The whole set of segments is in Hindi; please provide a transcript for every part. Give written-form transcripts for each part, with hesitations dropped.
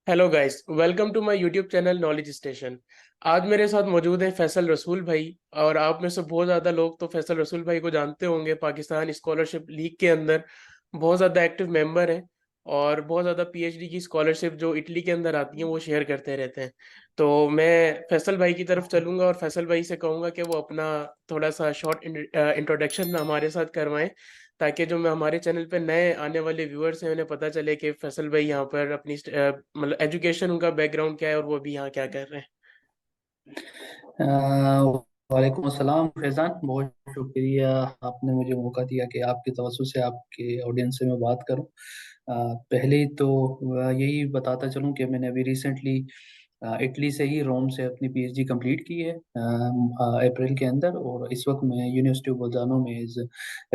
Hello guys, welcome to my YouTube channel knowledge station. आज मेरे साथ मौजूद है फैसल रसूल भाई। और आप में से बहुत ज़्यादा लोग तो फैसल रसूल भाई को जानते होंगे। पाकिस्तान स्कॉलरशिप लीग के अंदर बहुत ज़्यादा एक्टिव मेंबर हैं और बहुत ज़्यादा पीएचडी की स्कॉलरशिप जो इटली के अंदर आती हैं वो शेयर करते रहते हैं। तो मैं फैसल भाई की तरफ चलूंगा और फैसल भाई से कहूँगा कि वो अपना थोड़ा सा शॉर्ट इंट्रोडक्शन हमारे साथ करवाएं, ताकि जो मैं हमारे चैनल पे नए आने वाले व्यूअर्स हैं उन्हें पता चले कि फैसल भाई यहाँ पर अपनी मतलब एजुकेशन, उनका बैकग्राउंड क्या है और वो अभी यहाँ क्या कर रहे हैं। अ, वालेकुम अस्सलाम फैज़ान, बहुत शुक्रिया। आपने मुझे मौका दिया कि आपके तवज्जो से आपके ऑडियंस से मैं बात करूं। पहले तो यही बताता चलूं कि मैंने अभी रिसेंटली इटली से ही, रोम से अपनी पीएचडी कंप्लीट की है अप्रैल के अंदर। और इस वक्त मैं यूनिवर्सिटी ऑफ बोजानो में एज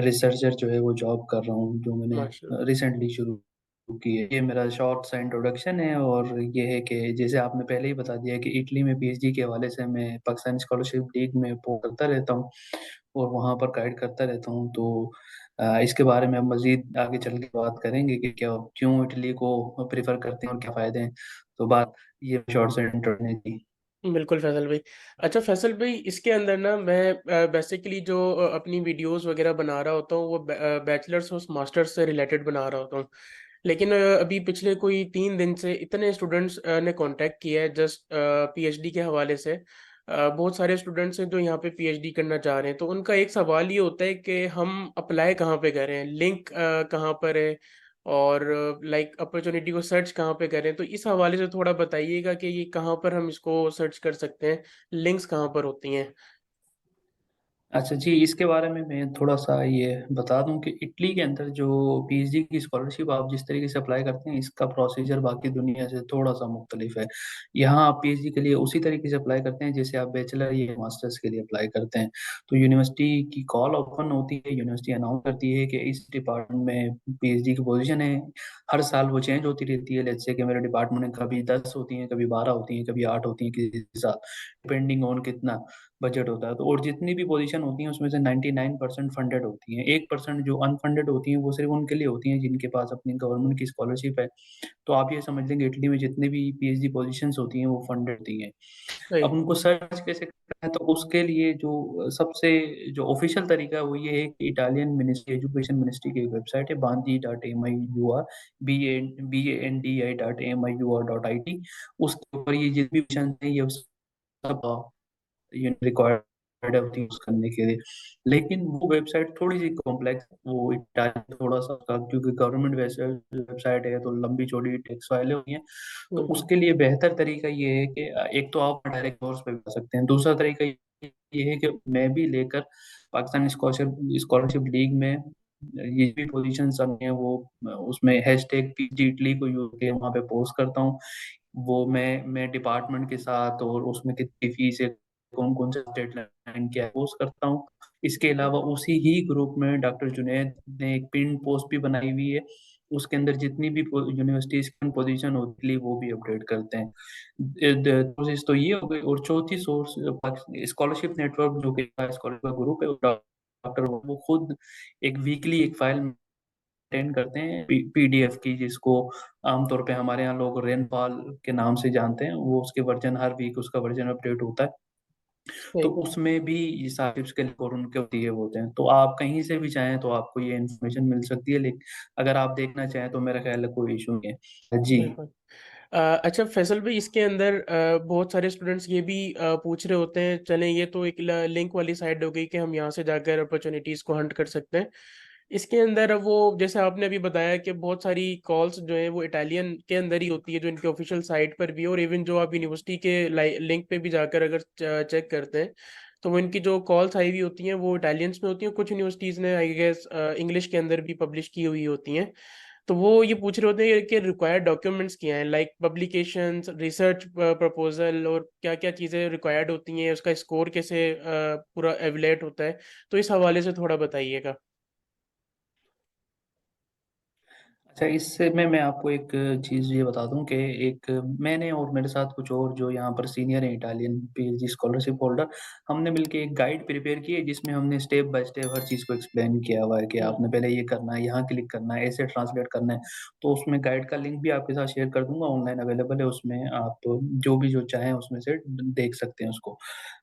रिसर्चर जो है वो जॉब कर रहा हूँ, जो मैंने माशाल्लाह। रिसेंटली शुरू की है। ये मेरा शॉर्ट सा इंट्रोडक्शन है। और ये है कि जैसे आपने पहले ही बता दिया कि इटली में पीएचडी के हवाले से मैं पाकिस्तान स्कॉलरशिप लीग में पोस्ट करता रहता हूँ और वहाँ पर गाइड करता रहता हूँ। तो इसके बारे में हम मजीद आगे चल के बात करेंगे कि क्या, क्यों इटली को प्रेफर करते हैं और क्या फ़ायदे हैं। तो बात ये शॉर्ट सा इंट्रोडक्शन थी। बिल्कुल फैसल भाई। अच्छा फैसल भाई, इसके अंदर ना मैं बेसिकली जो अपनी वीडियोस वगैरह बना रहा होता हूँ वो बैचलर्स और मास्टर्स से रिलेटेड बना रहा होता हूँ। लेकिन अभी पिछले कोई 3 दिन से इतने स्टूडेंट्स ने कांटेक्ट किया है जस्ट पीएचडी के हवाले से। बहुत सारे स्टूडेंट्स हैं जो यहाँ पे पीएचडी करना चाह रहे हैं, तो उनका एक सवाल ये होता है कि हम अप्लाई कहाँ पे करें, लिंक कहाँ पर है, और लाइक अपॉर्चुनिटी को सर्च कहाँ पे करें। तो इस हवाले से थोड़ा बताइएगा कि ये कहाँ पर हम इसको सर्च कर सकते हैं, लिंक्स कहाँ पर होती हैं। अच्छा जी, इसके बारे में मैं थोड़ा सा ये बता दूं कि इटली के अंदर जो पीएचडी की स्कॉलरशिप आप जिस तरीके से अप्लाई करते हैं, इसका प्रोसीजर बाकी दुनिया से थोड़ा सा मुख्तलिफ है। यहाँ आप पीएचडी के लिए उसी तरीके से अप्लाई करते हैं जैसे आप बैचलर या मास्टर्स के लिए अप्लाई करते हैं। तो यूनिवर्सिटी की कॉल ओपन होती है, यूनिवर्सिटी अनाउंस करती है कि इस डिपार्टमेंट में पीएचडी की पोजीशन है। हर साल वो चेंज होती रहती है। लेट्स से कि मेरे डिपार्टमेंट में कभी 10 होती हैं, कभी 12 होती हैं, कभी 8 होती हैं किसी साल, डिपेंडिंग ऑन कितना बजट होता है। तो और जितनी भी पोजीशन होती हैं उसमें से 99% फंडेड होती हैं। 1% जो अनफंडेड होती हैं वो सिर्फ उनके लिए होती हैं जिनके पास अपनी गवर्नमेंट की स्कॉलरशिप है। तो आप ये समझ लेंगे इटली में जितनी भी पीएचडी पोजीशंस होती हैं वो फंडेड होती हैं। अब सही। उनको सर्च कैसे करना है, तो उसके लिए जो सबसे जो ऑफिशियल तरीका है वो ये है कि इटालियन मिनिस्ट्री, एजुकेशन मिनिस्ट्री की वेबसाइट है, bandi.miur, bandi.miur.it। उसके ऊपर ये जितनी भी मिशन है ये सब रिक्वायर्ड है यूज करने के लिए। लेकिन वो वेबसाइट थोड़ी सी कॉम्प्लेक्स, वो इटालियन थोड़ा सा क्योंकि गवर्नमेंट वेबसाइट है तो लंबी चौड़ी टेक्स्ट फाइलें हुई हैं। तो हम्म। उसके लिए बेहतर तरीका ये है कि एक तो आप डायरेक्ट कोर्स पे जा सकते हैं। दूसरा तरीका ये है कि मैं भी लेकर पाकिस्तान स्कॉलरशिप स्कॉलरशिप लीग में ये भी पोजीशन सब हैं वो उसमें हैशटैग पीजी इटली को यूज के वहाँ पे पोस्ट करता हूँ। वो मैं डिपार्टमेंट के साथ और उसमें कितनी फीस है, कौन कौन सा डेडलाइन क्या है, पोस्ट करता हूँ। इसके अलावा उसी ही ग्रुप में डॉक्टर जुनैद ने एक पिन पोस्ट भी बनाई हुई है। उसके अंदर जितनी भी यूनिवर्सिटीज की पोजीशन होती है वो भी अपडेट करते हैं। सोर्सेज तो ये हो गई। और चौथी सोर्स स्कॉलरशिप नेटवर्क, जो कि स्कॉलरशिप का ग्रुप है, डॉक्टर वो खुद एक वीकली एक फाइल मेंटेन करते हैं पीडीएफ की, जिसको आमतौर पे हमारे यहाँ लोग रेनफॉल के नाम से जानते हैं। वो उसके वर्जन हर वीक उसका वर्जन अपडेट होता है। तो सही। उसमें भी ये सारे टिप्स के लिए और उनके दिए होते हैं। तो आप कहीं से भी चाहें तो आपको ये इन्फॉर्मेशन मिल सकती है। लेकिन अगर आप देखना चाहें तो मेरा ख्याल है कोई इशू नहीं है जी। बिल्कुल। अच्छा फैसल भाई, इसके अंदर बहुत सारे स्टूडेंट्स ये भी पूछ रहे होते हैं, चलें ये तो एक लिंक वाली साइड हो गई कि हम यहाँ से जाकर अपॉर्चुनिटीज़ को हंट कर सकते हैं। इसके अंदर अब वो जैसे आपने अभी बताया कि बहुत सारी कॉल्स जो है वो इटालियन के अंदर ही होती है, जो इनके ऑफिशियल साइट पर भी है, और इवन जो आप यूनिवर्सिटी के लिंक पे भी जाकर अगर चेक करते हैं तो वो इनकी जो कॉल्स आई हुई होती हैं वो इटालियंस में होती हैं। कुछ यूनिवर्सिटीज़ ने आई गेस इंग्लिश के अंदर भी पब्लिश की हुई होती हैं। तो वो ये पूछ रहे होते हैं कि रिक्वायर्ड डॉक्यूमेंट्स क्या हैं, लाइक पब्लिकेशंस, रिसर्च प्रपोजल, और क्या क्या चीज़ें रिक्वायर्ड होती हैं, उसका स्कोर कैसे पूरा एवलेट होता है। तो इस हवाले से थोड़ा बताइएगा। अच्छा, इससे मैं आपको एक चीज़ ये बता दूं कि एक मैंने और मेरे साथ कुछ और जो यहाँ पर सीनियर हैं इटालियन पीएचडी स्कॉलरशिप होल्डर, हमने मिलके एक गाइड प्रिपेयर की है जिसमें हमने स्टेप बाय स्टेप हर चीज़ को एक्सप्लेन किया हुआ है कि हुँ, आपने पहले ये करना है, यहाँ क्लिक करना है, ऐसे ट्रांसलेट करना है। तो उसमें गाइड का लिंक भी आपके साथ शेयर कर दूंगा, ऑनलाइन अवेलेबल है, उसमें आप जो भी जो चाहें उसमें से देख सकते हैं उसको।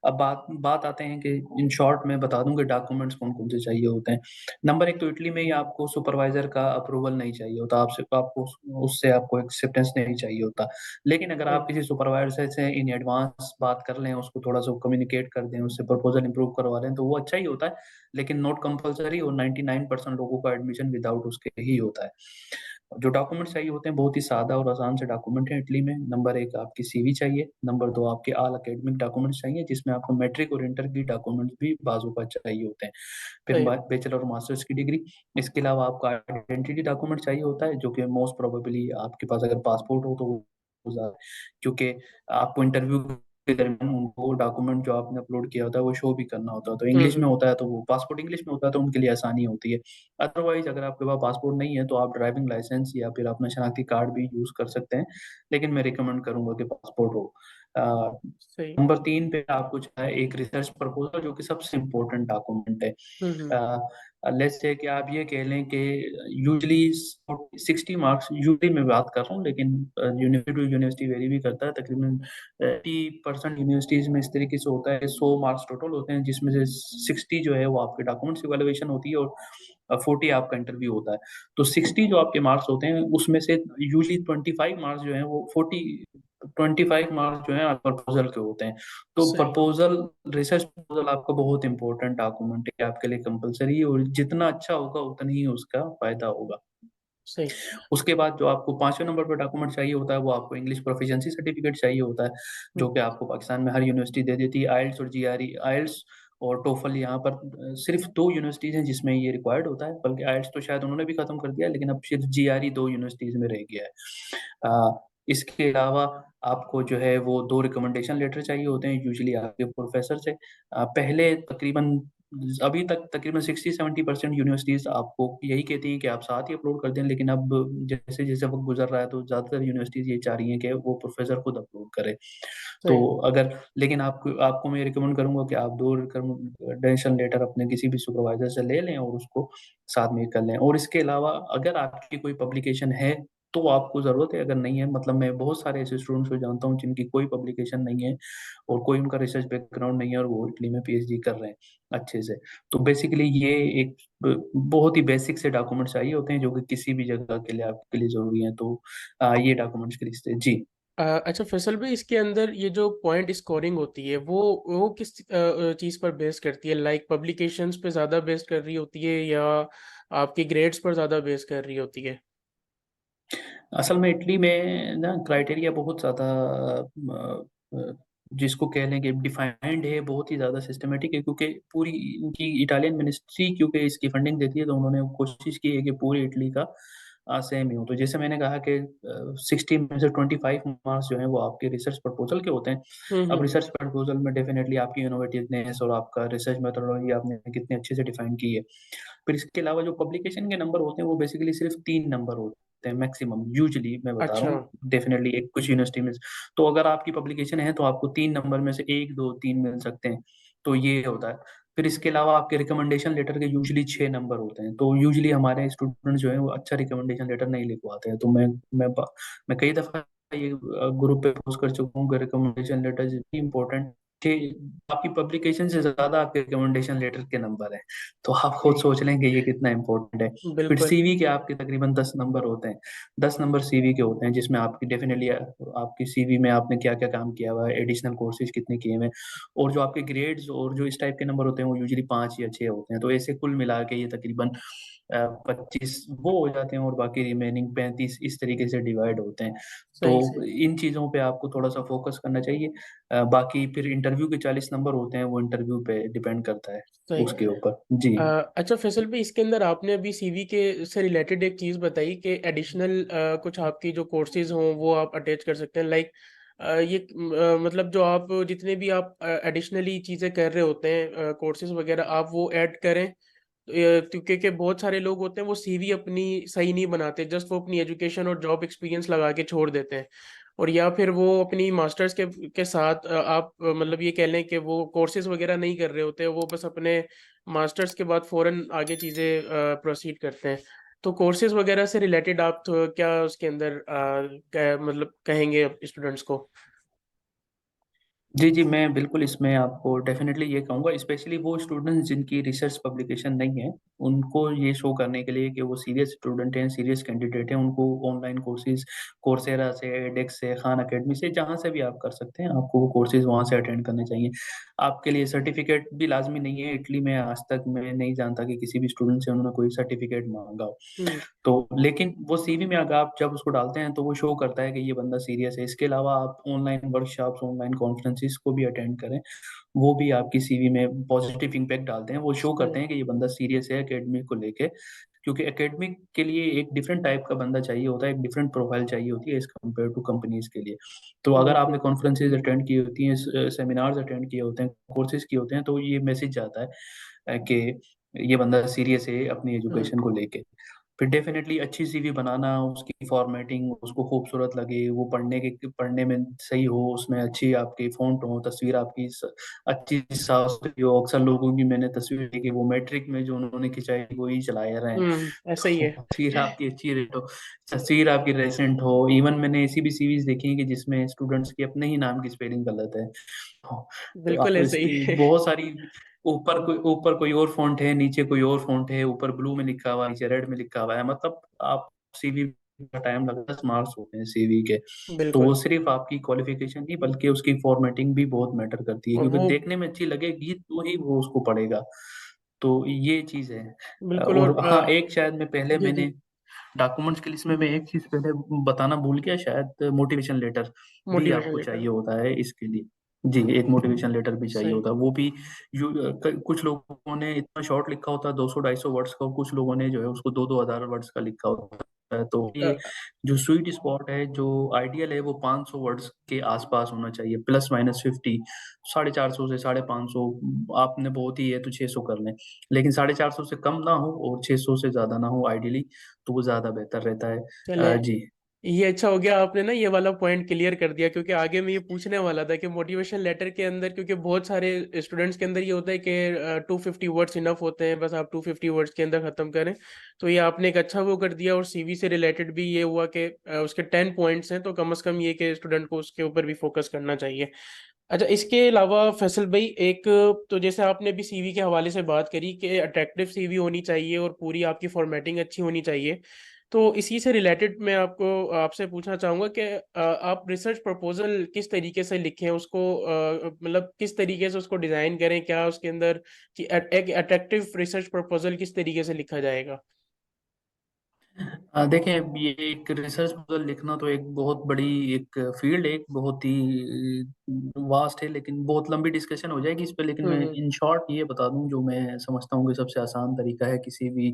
अब बात बात आते हैं कि इन शॉर्ट मैं बता दूं कि डॉक्यूमेंट्स कौन कौन से चाहिए होते हैं। नंबर एक तो इटली में ही आपको सुपरवाइजर का अप्रूवल नहीं चाहिए होता, आपसे आपको उससे आपको एक्सेप्टेंस नहीं चाहिए होता। लेकिन अगर आप सही, किसी सुपरवाइजर से इन एडवांस बात कर लें, उसको थोड़ा सा कम्युनिकेट कर दें, उससे प्रपोजल इंप्रूव करवा लें, तो वो अच्छा ही होता है। लेकिन नॉट कंपलसरी, और 99% लोगों का एडमिशन विदाउट उसके ही होता है। जो डॉक्यूमेंट चाहिए होते हैं बहुत ही सादा और आसान से डॉक्यूमेंट है इटली में। नंबर एक आपकी सीवी चाहिए। नंबर दो आपके ऑल एकेडमिक डॉक्यूमेंट्स चाहिए, जिसमें आपको मैट्रिक और इंटर की डॉक्यूमेंट्स भी बाजू का चाहिए होते हैं। फिर सही, बैचलर और मास्टर्स की डिग्री। इसके अलावा आपका आइडेंटिटी डॉक्यूमेंट चाहिए होता है, जो कि मोस्ट प्रोबेबली आपके पास अगर पासपोर्ट हो तो वो ज़्यादा, क्योंकि आपको इंटरव्यू के दरमियान वो डॉक्यूमेंट जो आपने अपलोड किया होता है वो शो भी करना होता है। तो हुँ, इंग्लिश में हुँ, होता है, तो वो पासपोर्ट इंग्लिश में होता है तो उनके लिए आसानी होती है। अदरवाइज अगर आपके पास पासपोर्ट नहीं है तो आप ड्राइविंग लाइसेंस या फिर अपना शनाख्ती कार्ड भी यूज़ कर सकते हैं, लेकिन मैं रिकमेंड करूंगा कि पासपोर्ट हो। अ, सही, नंबर 3 पे आपको चाहिए एक रिसर्च प्रपोजल, जो कि सबसे इम्पोर्टेंट डॉक्यूमेंट है। हुँ, हुँ, लेट्स से कि आप ये कह लें कि यूजली 60 मार्क्स, यूजली मैं बात कर रहा हूँ, लेकिन यूनिवर्सिटी टू यूनिवर्सिटी वेरी भी करता है। तकरीबन 80% यूनिवर्सिटीज में इस तरीके से होता है, 100 मार्क्स टोटल होते हैं, जिसमें से 60 जो है वो आपके डॉक्यूमेंट्स इवेलुएशन होती है, और 40 आपका इंटरव्यू होता है। तो 60 जो आपके मार्क्स होते हैं उसमें से यूजली 25 मार्क्स जो है वो 25 मार्क्स जो है प्रपोजल के होते हैं। तो सही, प्रपोजल, रिसर्च प्रपोजल आपका बहुत इंपॉर्टेंट डॉक्यूमेंट है, आपके लिए कंपलसरी है, और जितना अच्छा होगा उतना ही उसका फायदा होगा। सही, उसके बाद जो आपको 5वें नंबर पर डॉक्यूमेंट चाहिए होता है वो आपको इंग्लिश प्रोफिशिएंसी सर्टिफिकेट चाहिए होता है, हुँ, जो कि आपको पाकिस्तान में हर यूनिवर्सिटी दे देती है। आइल्स और जीआरई, आइल्स और टोफल यहाँ पर सिर्फ 2 यूनिवर्सिटीज़ हैं जिसमें ये रिक्वायर्ड होता है, बल्कि आइल्स तो शायद उन्होंने भी खत्म कर दिया है, लेकिन अब सिर्फ जीआरई 2 यूनिवर्सिटीज़ में रह गया है। इसके अलावा आपको जो है वो 2 रिकमेंडेशन लेटर चाहिए होते हैं, यूजुअली आपके प्रोफेसर से। पहले तकरीबन अभी तक तकरीबन 60-70% यूनिवर्सिटीज़ आपको यही कहती हैं कि आप साथ ही अपलोड कर दें, लेकिन अब जैसे-जैसे वक़्त गुज़र रहा है तो ज़्यादातर यूनिवर्सिटीज़ ये चाह रही हैं कि वो प्रोफ़ेसर खुद अपलोड करे। तो सही, अगर लेकिन आपको आपको मैं रिकमेंड करूँगा कि आप 2 रिकमेंडेशन लेटर अपने किसी भी सुपरवाइज़र से ले लें और उसको साथ में कर लें। और इसके अलावा अगर आपकी कोई पब्लिकेशन है, तो आपको ज़रूरत है, अगर नहीं है, मतलब मैं बहुत सारे ऐसे स्टूडेंट्स को जानता हूँ जिनकी कोई पब्लिकेशन नहीं है और कोई उनका रिसर्च बैकग्राउंड नहीं है, और वो इटली में पीएचडी कर रहे हैं अच्छे से। तो बेसिकली ये एक बहुत ही बेसिक से डॉक्यूमेंट चाहिए होते हैं, जो कि किसी भी जगह के लिए आपके लिए ज़रूरी हैं। तो ये डॉक्यूमेंट्स की लिस्ट है। जी। अच्छा फैसल भाई इसके अंदर ये जो पॉइंट स्कोरिंग होती है वो किस चीज़ पर बेस करती है लाइक पब्लिकेशंस पे ज़्यादा बेस कर रही होती है या आपकी ग्रेड्स पर ज़्यादा बेस कर रही होती है? असल में इटली में ना क्राइटेरिया बहुत ज़्यादा जिसको कह लें कि डिफाइंड है, बहुत ही ज़्यादा सिस्टमैटिक है, क्योंकि पूरी इनकी इटालियन मिनिस्ट्री क्योंकि इसकी फंडिंग देती है, तो उन्होंने कोशिश की है कि पूरी इटली का सेम ही हो। तो जैसे मैंने कहा कि 60 में से 25 मार्क्स जो हैं वो आपके रिसर्च प्रपोज़ल के होते हैं। हुँ, अब हुँ, रिसर्च प्रपोज़ल में डेफ़िनिटली आपकी इनोवेटिवनेस और आपका रिसर्च मेथोडोलॉजी आपने कितने अच्छे से डिफाइन की है। फिर इसके अलावा जो पब्लिकेशन के नंबर होते हैं वो बेसिकली सिर्फ 3 नंबर होते हैं मैक्सिमम, यूजुअली मैं बता रहा अच्छा, हूँ, डेफिनिटली एक कुछ यूनिवर्सिटी में। तो अगर आपकी पब्लिकेशन है तो आपको 3 नंबर में से 1, 2, 3 मिल सकते हैं, तो ये होता है। फिर इसके अलावा आपके रिकमेंडेशन लेटर के यूजुअली 6 नंबर होते हैं, तो यूजुअली हमारे स्टूडेंट जो हैं वो अच्छा रिकमेंडेशन लेटर नहीं लिखवाते हैं। तो मैं कई दफ़ा ये ग्रुप पे पोस्ट कर चुका हूँ कि recommendation letter is very important, कि आपकी पब्लिकेशन से ज़्यादा आपके रिकमेंडेशन लेटर के नंबर हैं। तो आप खुद सही, सोच लें कि ये कितना इम्पोर्टेंट है। फिर बिल्कुल, सीवी के आपके तकरीबन 10 नंबर होते हैं। 10 नंबर सीवी के होते हैं, जिसमें आपकी डेफ़िनिटली आपकी सीवी में आपने क्या-क्या काम किया हुआ है, एडिशनल कोर्सेज़ कितने किए हुए हैं, और जो आपके ग्रेड्स और जो इस टाइप के नंबर होते हैं, वो यूजुअली 5 या 6 होते हैं। तो ऐसे कुल मिला के ये तकरीबन 25 वो हो जाते हैं, और बाकी रिमेनिंग 35 इस तरीके से डिवाइड होते हैं। तो सही, सही, इन चीज़ों पे आपको थोड़ा-सा फ़ोकस करना चाहिए। बाकी फिर इंटरव्यू के 40 नंबर होते हैं, वो इंटरव्यू पे डिपेंड करता है सही। उसके ऊपर। जी। अ, अच्छा फैसल भाई इसके अंदर आपने अभी सीवी के से रिलेटेड एक चीज़ बताई कि एडिशनल कुछ आपकी जो कोर्सेज़ हों वो आप अटैच कर सकते हैं लाइक मतलब जो आप जितने भी आप एडिशनली चीज़ें कर रहे होते हैं कोर्सेज़ वगैरह आप वो ऐड करें क्योंकि बहुत सारे लोग होते हैं वो सीवी अपनी सही नहीं बनाते, जस्ट वो अपनी एजुकेशन और जॉब एक्सपीरियंस लगा के छोड़ देते हैं। और या फिर वो अपनी मास्टर्स के साथ आप मतलब ये कह लें कि वो कोर्सेज वगैरह नहीं कर रहे होते, वो बस अपने मास्टर्स के बाद फौरन आगे चीज़ें प्रोसीड करते हैं। तो कोर्सेज वगैरह से रिलेटेड आप तो क्या उसके अंदर मतलब कहेंगे स्टूडेंट्स को? जी, जी, मैं बिल्कुल इसमें आपको डेफ़िनेटली ये कहूँगा, स्पेशली वो स्टूडेंट्स जिनकी रिसर्च पब्लिकेशन नहीं है, उनको ये शो करने के लिए कि वो सीरियस स्टूडेंट हैं, सीरियस कैंडिडेट हैं, उनको ऑनलाइन कोर्सेज़ कोर्सेरा से, एडेक्स से, खान अकेडमी से, जहाँ से भी आप कर सकते हैं, आपको वो कोर्सेज़ वहाँ से अटेंड करने चाहिए। आपके लिए सर्टिफ़िकेट भी लाज़मी नहीं है, इटली में आज तक मैं नहीं जानता कि किसी भी स्टूडेंट से उन्होंने कोई सर्टिफ़िकेट माँगा हो। हम्म। तो लेकिन वो सीवी में अगर आप जब उसको डालते हैं तो वो शो करता है कि ये बंदा सीरियस है। इसके अलावा आप ऑनलाइन वर्कशॉप्स, ऑनलाइन कॉन्फ्रेंसेस को भी अटेंड करें, वो भी आपकी सीवी में पॉजिटिव इम्पैक्ट डालते हैं। वो शो करते हम्म। हैं कि ये बंदा सीरियस है एकेडमिक को लेके, क्योंकि एकेडमिक के लिए एक डिफरेंट टाइप का बंदा चाहिए होता है, एक डिफरेंट प्रोफाइल चाहिए होती है एज़ कम्पेयर टू कंपनीज़ के लिए। तो अगर आपने बिल्कुल। कॉन्फ्रेंसेस अटेंड की होती हैं, सेमिनार्स अटेंड किए होते हैं, कोर्सेज़ किए होते हैं, तो ये मैसेज जाता है कि ये बंदा सीरियस है अपनी हम्म। एजुकेशन को लेके। फिर डेफ़िनेटली अच्छी सीवी बनाना, उसकी फ़ॉर्मेटिंग उसको खूबसूरत लगे, वो पढ़ने में सही हो, उसमें अच्छी आपकी फ़ॉन्ट हो, तस्वीर आपकी अच्छी साफ-सुथरी हो। अक्सर लोगों की मैंने तस्वीर देखी, वो मैट्रिक में जो उन्होंने खिंचाई वही चला रहे हैं। ऐसा ही तो है। तस्वीर आपकी अच्छी रही हो, तस्वीर आपकी रिसेंट हो। इवन मैंने ऐसी भी सीवीज़ देखी हैं कि जिसमें स्टूडेंट्स के अपने ही नाम की स्पेलिंग गलत है। तो बिल्कुल आप ऐसा ही इसकी है। बहुत सारी ऊपर कोई और फ़ॉन्ट है, नीचे कोई और फ़ॉन्ट है, ऊपर ब्लू में लिखा हुआ है, नीचे रेड में लिखा हुआ है। मतलब आप सीवी का टाइम लगता है, 10 मार्क्स होते हैं सीवी के। तो वो बिल्कुल। सिर्फ़ आपकी क्वालिफ़िकेशन नहीं बल्कि उसकी फ़ॉर्मेटिंग भी बहुत मैटर करती है, और क्योंकि वो देखने में अच्छी लगेगी तो ही वो उसको पढ़ेगा। तो ये चीज़ है। बिल्कुल। और और हाँ, एक शायद मैं पहले जी जी। मैंने डॉक्यूमेंट्स की लिस्ट में मैं एक चीज़ पहले बताना भूल गया, शायद मोटिवेशन लेटर भी मोटिवेशन आपको लेटर। चाहिए होता है इसके लिए। जी, एक मोटिवेशन लेटर भी चाहिए सही। होता है। वो भी कुछ लोगों ने इतना शॉर्ट लिखा होता है 200-250 वर्ड्स का, और कुछ लोगों ने जो है उसको 2-2 हज़ार वर्ड्स का लिखा होता है। तो ये अ, जो स्वीट स्पॉट है, जो आइडियल है, वो 500 वर्ड्स के आस-पास होना चाहिए, प्लस माइनस 50, 450 से 550, आपने बहुत ही है तो 600 कर लें। लेकिन 450 से कम ना हो और 600 से ज़्यादा ना हो आइडियली, तो वो ज़्यादा बेहतर रहता है। चले, जी। ये अच्छा हो गया आपने ना ये वाला पॉइंट क्लियर कर दिया, क्योंकि आगे मैं ये पूछने वाला था कि मोटिवेशन लेटर के अंदर, क्योंकि बहुत सारे स्टूडेंट्स के अंदर ये होता है कि 250 वर्ड्स इनफ होते हैं, बस आप 250 वर्ड्स के अंदर खत्म करें। तो ये आपने एक अच्छा वो कर दिया। और सीवी से रिलेटेड भी ये हुआ कि उसके 10 पॉइंट्स हैं, तो कम से कम ये कि स्टूडेंट को उसके ऊपर भी फोकस करना चाहिए। अच्छा, इसके अलावा फैसल भाई एक, तो जैसे आपने भी सीवी के हवाले से बात करी कि अट्रैक्टिव सीवी होनी चाहिए और पूरी आपकी फॉर्मेटिंग अच्छी होनी चाहिए, तो इसी से रिलेटेड मैं आपको आपसे पूछना चाहूँगा कि आप रिसर्च प्रपोजल किस तरीके से लिखें उसको, मतलब किस तरीके से उसको डिज़ाइन करें, क्या उसके अंदर कि एक अट्रैक्टिव रिसर्च प्रपोजल किस तरीके से लिखा जाएगा? देखिए, ये एक रिसर्च प्रपोज़ल लिखना तो एक बहुत बड़ी एक फ़ील्ड है, एक बहुत ही वास्ट है, लेकिन बहुत लंबी डिस्कशन हो जाएगी इस पे। लेकिन मैं हम्म। इन शॉर्ट ये बता दूँ, जो मैं समझता हूँ कि सबसे आसान तरीका है किसी भी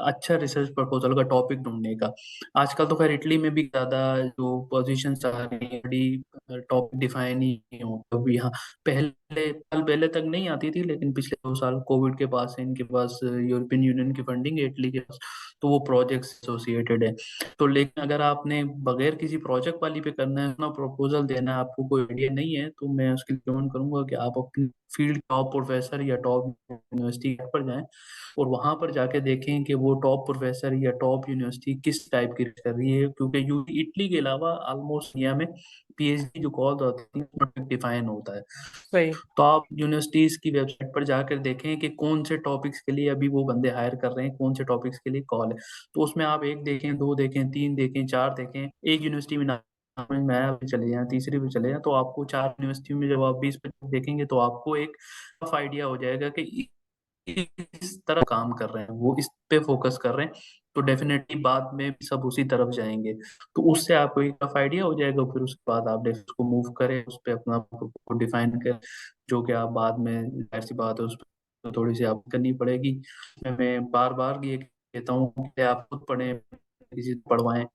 अच्छा रिसर्च प्रपोज़ल का टॉपिक ढूँढने का। आजकल तो ख़ैर इटली में भी ज़्यादा जो पोज़ीशंस आ रही हैं, बड़ी टॉपिक डिफ़ाइन ही हो। अभी यहाँ पहले साल पहले तक नहीं आती थी, लेकिन पिछले 2 साल कोविड के बाद से इनके पास यूरोपियन यूनियन की फंडिंग है इटली के पास, तो वो प्रोजेक्ट्स एसोसिएटेड है। तो लेकिन अगर आपने बगैर किसी प्रोजेक्ट वाली पे करना है, अपना प्रपोज़ल देना है, आपको कोई आइडिया नहीं है, तो मैं उसकी रिकमेंड करूँगा कि आप अपनी फ़ील्ड टॉप प्रोफ़ेसर या टॉप यूनिवर्सिटी पर जाएँ और वहाँ पर जाके देखें कि वो टॉप प्रोफ़ेसर या टॉप यूनिवर्सिटी किस टाइप की रिसर्च कर रही है। क्योंकि यू इटली के अलावा ऑलमोस्ट इंडिया में पीएचडी जो कॉल्स होती हैं, उसमें डिफ़ाइन होता है। सही। तो आप यूनिवर्सिटीज़ की वेबसाइट पर जाकर देखें कि कौन से टॉपिक्स के लिए अभी वो बंदे हायर कर रहे हैं, कौन से टॉपिक्स के लिए कॉल है। तो उसमें आप 1 देखें, 2 देखें, 3 देखें, 4 देखें, एक यूनिवर्सिटी में ना समझ में आया, फिर चले जाएँ, तीसरी पे चले जाएँ, तो आपको 4 यूनिवर्सिटी में जब आप 20-25 देखेंगे तो आपको एक रफ़ आइडिया हो जाएगा कि इस तरफ काम कर रहे हैं, वो इस पे फ़ोकस कर रहे हैं, तो डेफ़िनेटली बाद में भी सब उसी तरफ जाएँगे। तो उससे आपको एक रफ़ आइडिया हो जाएगा, फिर उसके बाद आप उसको मूव करें, उस पे अपना को डिफ़ाइन करें, जो कि आप बाद में ज़ाहिर-सी बात है उस पे थोड़ी-सी आपको करनी पड़ेगी। मैं बार-बार ये कहता हूँ कि आप खुद पढ़ें, किसी से पढ़वाएँ,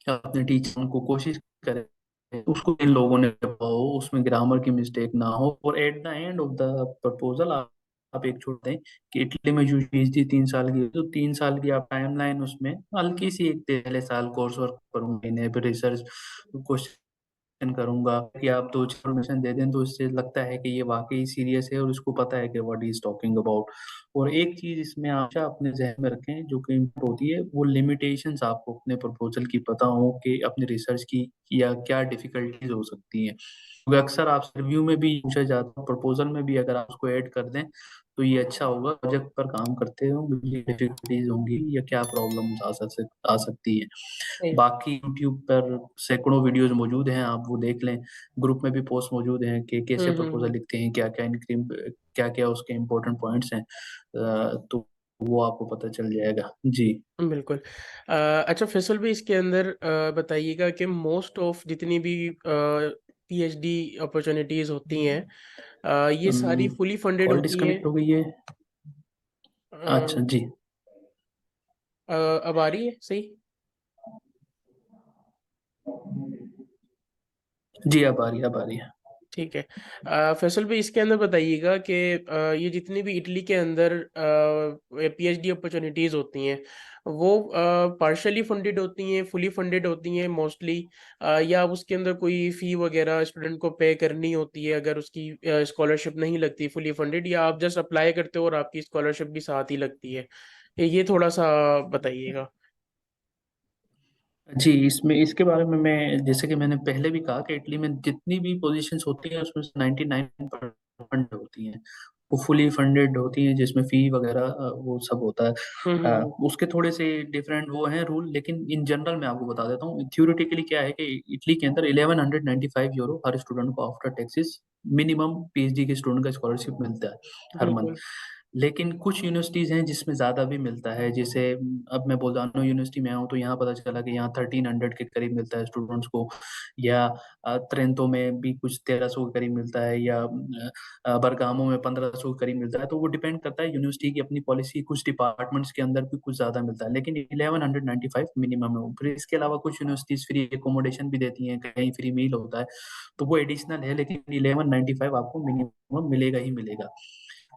अपने टीचर को कोशिश करें, उसको इन लोगों ने पढ़ाओ, उसमें ग्रामर की मिस्टेक ना हो, और at the end of the proposal आप एक छोड़ दें कि इटली में जो पीएचडी 3 साल की है, तो 3 साल की आप टाइमलाइन उसमें हल्की सी, एक पहले साल कोर्स वर्क करूंगी, महीने पे रिसर्च करूंगा कि आप दो इन्फॉर्मेशन दे दें तो इससे लगता है कि ये वाकई सीरियस है और उसको पता है कि व्हाट इज टॉकिंग अबाउट। और एक चीज इसमें हमेशा अपने जहन में रखें जो कि इम्पोर्टेंट होती है, वो लिमिटेशंस आपको अपने प्रपोजल की पता हो कि अपने रिसर्च की या क्या डिफिकल्टीज हो सकती हैं, क्योंकि अक्सर आप रिव्यू में भी पूछा जाता है, प्रपोजल में भी अगर आप उसको ऐड कर दें तो ये अच्छा होगा। प्रोजेक्ट पर काम करते हो मुझे डिफिकल्टीज होंगी या क्या प्रॉब्लम्स आ सकती है। सही। बाकी यूट्यूब पर सैकड़ों वीडियोस मौजूद हैं, आप वो देख लें। ग्रुप में भी पोस्ट मौजूद हैं कि कैसे प्रपोजल लिखते हैं, क्या क्या उसके इम्पोर्टेंट पॉइंट्स हैं। तो वो आपको पता चल जाएगा जी। बिल्कुल। अच्छा फैसल भी इसके अंदर बताइएगा कि मोस्ट ऑफ जितनी भी पीएचडी अपॉर्चुनिटीज होती हैं, ये सारी फुली फंडेड कॉल होती हैं। डिस्कनेक्ट हो गई है। अच्छा अ, जी। अब आ रही है सही? जी अब आ रही है, अब आ रही है। ठीक है। फैसल भी इसके अंदर बताइएगा कि ये जितनी भी इटली के अंदर पीएचडी अपॉर्चुनिटीज होती हैं, वो पार्शली फंडेड होती हैं, फुली फंडेड होती हैं मोस्टली, या उसके अंदर कोई फी वगैरह स्टूडेंट को पे करनी होती है अगर उसकी स्कॉलरशिप नहीं लगती फुली फंडेड, या आप जस्ट अप्लाई करते हो और आपकी स्कॉलरशिप भी साथ ही लगती है? ये थोड़ा सा बताइएगा। जी, इसमें इसके बारे में मैं, जैसे कि मैंने पहले भी कहा कि इटली में जितनी भी पोजीशंस होती हैं उसमें से 99% होती हैं वो फुली फंडेड होती हैं, जिसमें फी वगैरह वो सब होता है। उसके थोड़े से डिफरेंट वो हैं रूल, लेकिन इन जनरल मैं आपको बता देता हूँ थ्योरेटिकली क्या है कि इटली के अंदर 1195 यूरो हर स्टूडेंट को आफ्टर टैक्सेस मिनिमम पीएचडी के स्टूडेंट का स्कॉलरशिप मिलता है हर मंथ। बिल्कुल। लेकिन कुछ यूनिवर्सिटीज हैं जिसमें ज्यादा भी मिलता है, जैसे अब मैं बोलदानो यूनिवर्सिटी में आया हूँ तो यहाँ पता चला कि यहाँ 1300 के करीब मिलता है स्टूडेंट्स को, या त्रेंतो में भी कुछ 1300 के करीब मिलता है, या बरगामो में 1500 के करीब मिलता है। तो वो डिपेंड करता है यूनिवर्सिटी की अपनी पॉलिसी, कुछ डिपार्टमेंट्स के अंदर भी कुछ ज्यादा मिलता है, लेकिन 1195 मिनिमम है। फिर इसके अलावा कुछ यूनिवर्सिटीज फ्री एकोमोडेशन भी देती हैं, कहीं फ्री मील होता है, तो वो एडिशनल है, लेकिन 1195 आपको मिनिमम मिलेगा ही मिलेगा।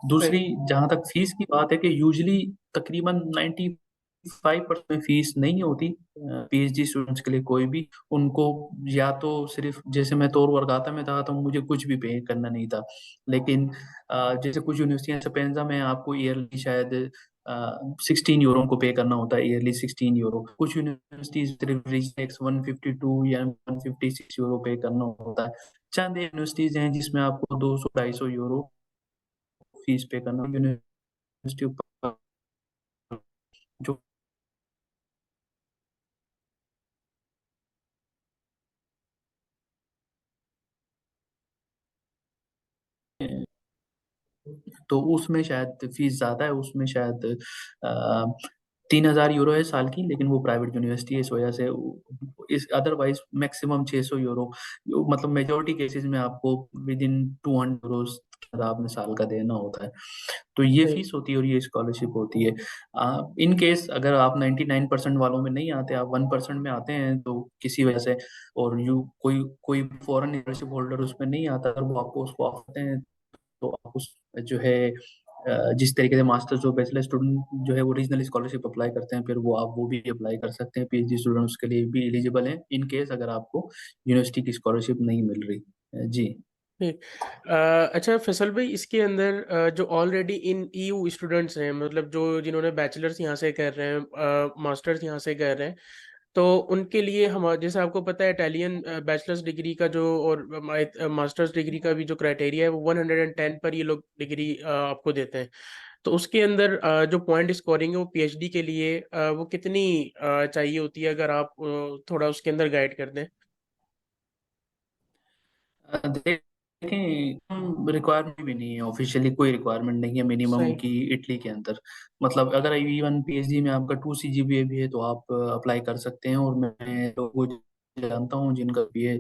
दूसरी, सही। जहां तक फीस की बात है कि यूजली तकरीबन 95% फीस नहीं होती पीएचडी स्टूडेंट्स के लिए कोई भी। उनको या तो सिर्फ, जैसे मैं तो वर्गाता में था तो मुझे कुछ भी पे करना नहीं था, लेकिन जैसे कुछ यूनिवर्सिटियां सपेंजा में आपको ईयरली शायद 16 यूरो को पे करना होता है, ईयरली 16 यूरो। कुछ यूनिवर्सिटीज सिर्फ रिजनेक्स 152 या 156 यूरो पे करना होता है। चंद यूनिवर्सिटीज हैं जिसमें आपको 200 250 यूरो फीस पे करना यूनिवर्सिटी ऊपर जो तो उसमें शायद फीस ज्यादा है, उसमें शायद 3000 यूरो है साल की, लेकिन वो प्राइवेट यूनिवर्सिटी है इस वजह से इस अदरवाइज मैक्सिमम 600 यूरो, मतलब मेजोरिटी केसेस में आपको विद इन 200 यूरो आपने साल का देना होता है। तो ये सही। फीस होती है और ये स्कॉलरशिप होती है। इन केस अगर आप 99% वालों में नहीं आते, आप 1% में आते हैं तो किसी वजह से, और यू कोई कोई फॉरेन स्कॉलरशिप होल्डर उसमें नहीं आता, अगर वो आपको उसको ऑफर दें तो आप उस जो है जिस तरीके से मास्टर्स और बैचलर स्टूडेंट जो है वो रीजनल स्कॉलरशिप अप्लाई करते हैं, फिर वो आप वो भी अप्लाई कर सकते हैं। पीएचडी स्टूडेंट्स के लिए भी एलिजिबल हैं इन केस अगर आपको यूनिवर्सिटी की स्कॉलरशिप नहीं मिल रही। जी। ठीक। अच्छा फैसल भाई, इसके अंदर जो ऑलरेडी इन ईयू स्टूडेंट्स हैं, मतलब जो जिन्होंने बैचलर्स यहाँ से कर रहे हैं, मास्टर्स यहाँ से कर रहे हैं, तो उनके लिए हम, जैसे आपको पता है इटालियन बैचलर्स डिग्री का जो और मास्टर्स डिग्री का भी जो क्राइटेरिया है वो 110 पर ये लोग डिग्री आपको देते हैं। तो उसके अंदर जो पॉइंट स्कोरिंग है वो पीएचडी के लिए वो कितनी चाहिए होती है, अगर आप थोड़ा उसके अंदर गाइड कर दें। देखें, रिक्वायरमेंट भी नहीं है, ऑफिशियली कोई रिक्वायरमेंट नहीं है मिनिमम सही। की इटली के अंदर। मतलब अगर इवन पीएचडी में आपका 2 CGPA भी है तो आप अप्लाई कर सकते हैं, और मैं लोगों को जानता हूँ जिनका बीए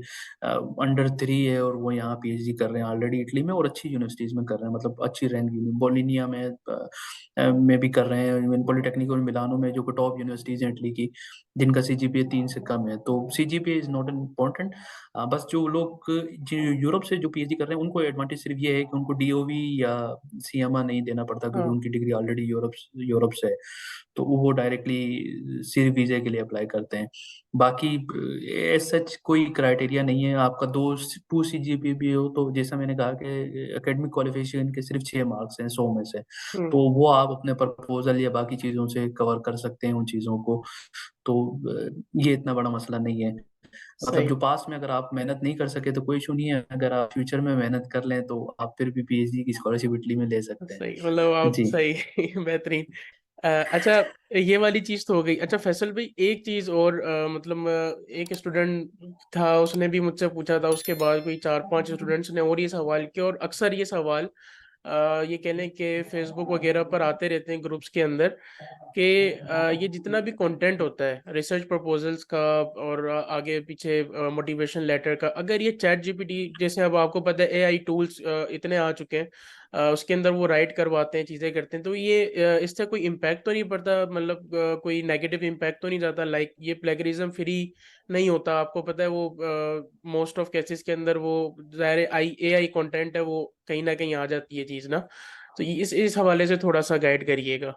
अंडर 3 है और वो यहाँ पीएचडी कर रहे हैं ऑलरेडी इटली में, और अच्छी यूनिवर्सिटीज में कर रहे हैं, मतलब अच्छी रैंक बोलिनिया में में भी कर रहे हैं, इवन पॉलिटेक्निको और मिलानो में जो टॉप यूनिवर्सिटीज हैं इटली की, जिनका सीजीपीए 3 से कम है। तो सीजीपीए इज़ नॉट इम्पोर्टेंट। बस जो लोग जो यूरोप से जो पीएचडी कर रहे हैं, उनको एडवांटेज सिर्फ़ ये है कि उनको डीओवी या सीएमए नहीं देना पड़ता, क्योंकि हाँ, उनकी डिग्री ऑलरेडी यूरोप से है। तो वो डायरेक्टली सिर्फ़ वीज़े के लिए अप्लाई करते हैं। बाकी एज़ सच कोई क्राइटेरिया नहीं है। आपका 2 सीजीपीए भी हो, तो जैसा मैंने कहा कि एकेडमिक क्वालिफ़िकेशन के सिर्फ़ 6 मार्क्स हैं 100 में से। हुँ, तो वो आप अपने प्रपोज़ल या बाकी चीज़ों से कवर कर सकते हैं उन चीज़ों को। तो ये इतना बड़ा मसला नहीं है। मतलब सही, जो पास में अगर आप मेहनत नहीं कर सके तो कोई इश्यू नहीं है, अगर आप फ्यूचर में मेहनत कर लें तो आप फिर भी पीएचडी की स्कॉलरशिप इटली में ले सकते हैं। सही मतलब आप जी। सही बेहतरीन। अच्छा, ये वाली चीज़ तो हो गई। अच्छा फैसल भाई, एक चीज़ और मतलब एक स्टूडेंट था, उसने भी मुझसे पूछा था, उसके बाद कोई 4-5 स्टूडेंट्स ने और ये सवाल किया, और अक्सर ये सवाल ये कह लें कि फेसबुक वगैरह पर आते रहते हैं ग्रुप्स के अंदर, कि ये जितना भी कंटेंट होता है रिसर्च प्रपोजल्स का और आगे पीछे मोटिवेशन लेटर का, अगर ये चैट जीपीटी जैसे, अब आपको पता है एआई टूल्स इतने आ चुके हैं, उसके अंदर वो राइट करवाते हैं, चीज़ें करते हैं, तो ये इससे कोई इम्पैक्ट तो नहीं पड़ता, मतलब कोई नेगेटिव इम्पैक्ट तो नहीं जाता, लाइक ये प्लेगरिज्म फ्री नहीं होता? आपको पता है वो मोस्ट ऑफ केसेस के अंदर वो ज़ाहिर आई एआई कंटेंट है, वो कहीं ना कहीं आ जाती है चीज़ ना। तो इस हवाले से थोड़ा सा गाइड करिएगा।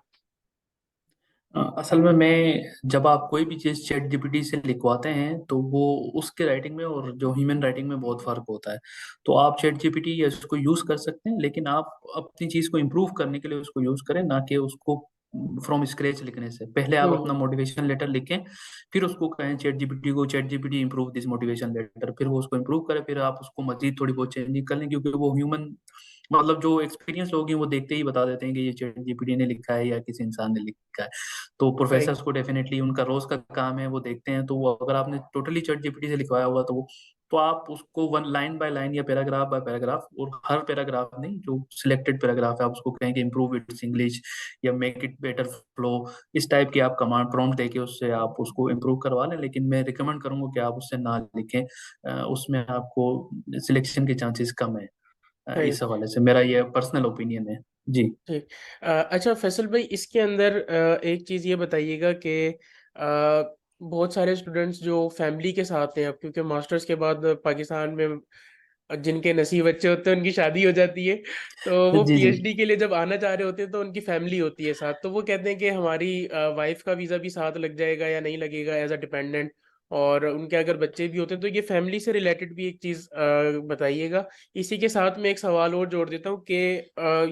असल में मैं जब आप कोई भी चीज़ चैट जीपीटी से लिखवाते हैं तो वो उसके राइटिंग में और जो ह्यूमन राइटिंग में बहुत फ़र्क होता है। तो आप चैट जीपीटी या इसको यूज़ कर सकते हैं, लेकिन आप अपनी चीज़ को इम्प्रूव करने के लिए उसको यूज़ करें, ना कि उसको फ्रॉम स्क्रैच लिखने से। पहले आप अपना हम्म। मोटिवेशन लेटर लिखें, फिर उसको कहें चैट जीपीटी को, chat GPT improve this motivation letter, फिर वो उसको इम्प्रूव करे, फिर आप उसको मज़ीद थोड़ी बहुत चेंजिंग कर लें, क्योंकि वो ह्यूमन मतलब जो एक्सपीरियंस लोग हैं वो देखते ही बता देते हैं कि ये चैट जीपीटी ने लिखा है या किसी इंसान ने लिखा है। तो सही। प्रोफेसर्स को डेफिनेटली उनका रोज का काम है, वो देखते हैं, तो वो अगर आपने टोटली चैट जीपीटी से लिखवाया होगा तो आप उसको वन लाइन बाय लाइन या पैराग्राफ बाय पैराग्राफ, और हर पैराग्राफ नहीं, जो सिलेक्टेड पैराग्राफ है आप उसको कहें कि इम्प्रूव इट्स इंग्लिश या मेक इट बेटर फ्लो, इस टाइप की आप कमांड प्रॉम्प्ट देके उससे आप उसको इम्प्रूव करवा लें। लेकिन मैं रिकमेंड करूंगा कि आप उससे ना लिखें, उसमें आपको सिलेक्शन के चांसेस कम है। सही। इस हवाले से मेरा ये पर्सनल ओपिनियन है। जी। ठीक। अच्छा फैसल भाई, इसके अंदर एक चीज़ ये बताइएगा कि बहुत सारे स्टूडेंट्स जो फैमिली के साथ हैं, अब क्योंकि मास्टर्स के बाद पाकिस्तान में जिनके नसीब अच्छे होते हैं उनकी शादी हो जाती है, तो वो जी जी। पीएचडी के लिए जब आना चाह रहे होते हैं तो उनकी फैमिली होती है साथ, तो वो कहते हैं कि हमारी वाइफ का वीज़ा भी साथ लग जाएगा या नहीं लगेगा एज अ डिपेंडेंट, और उनके अगर बच्चे भी होते हैं, तो ये फैमिली से रिलेटेड भी एक चीज़ बताइएगा। इसी के साथ में एक सवाल और जोड़ देता हूँ कि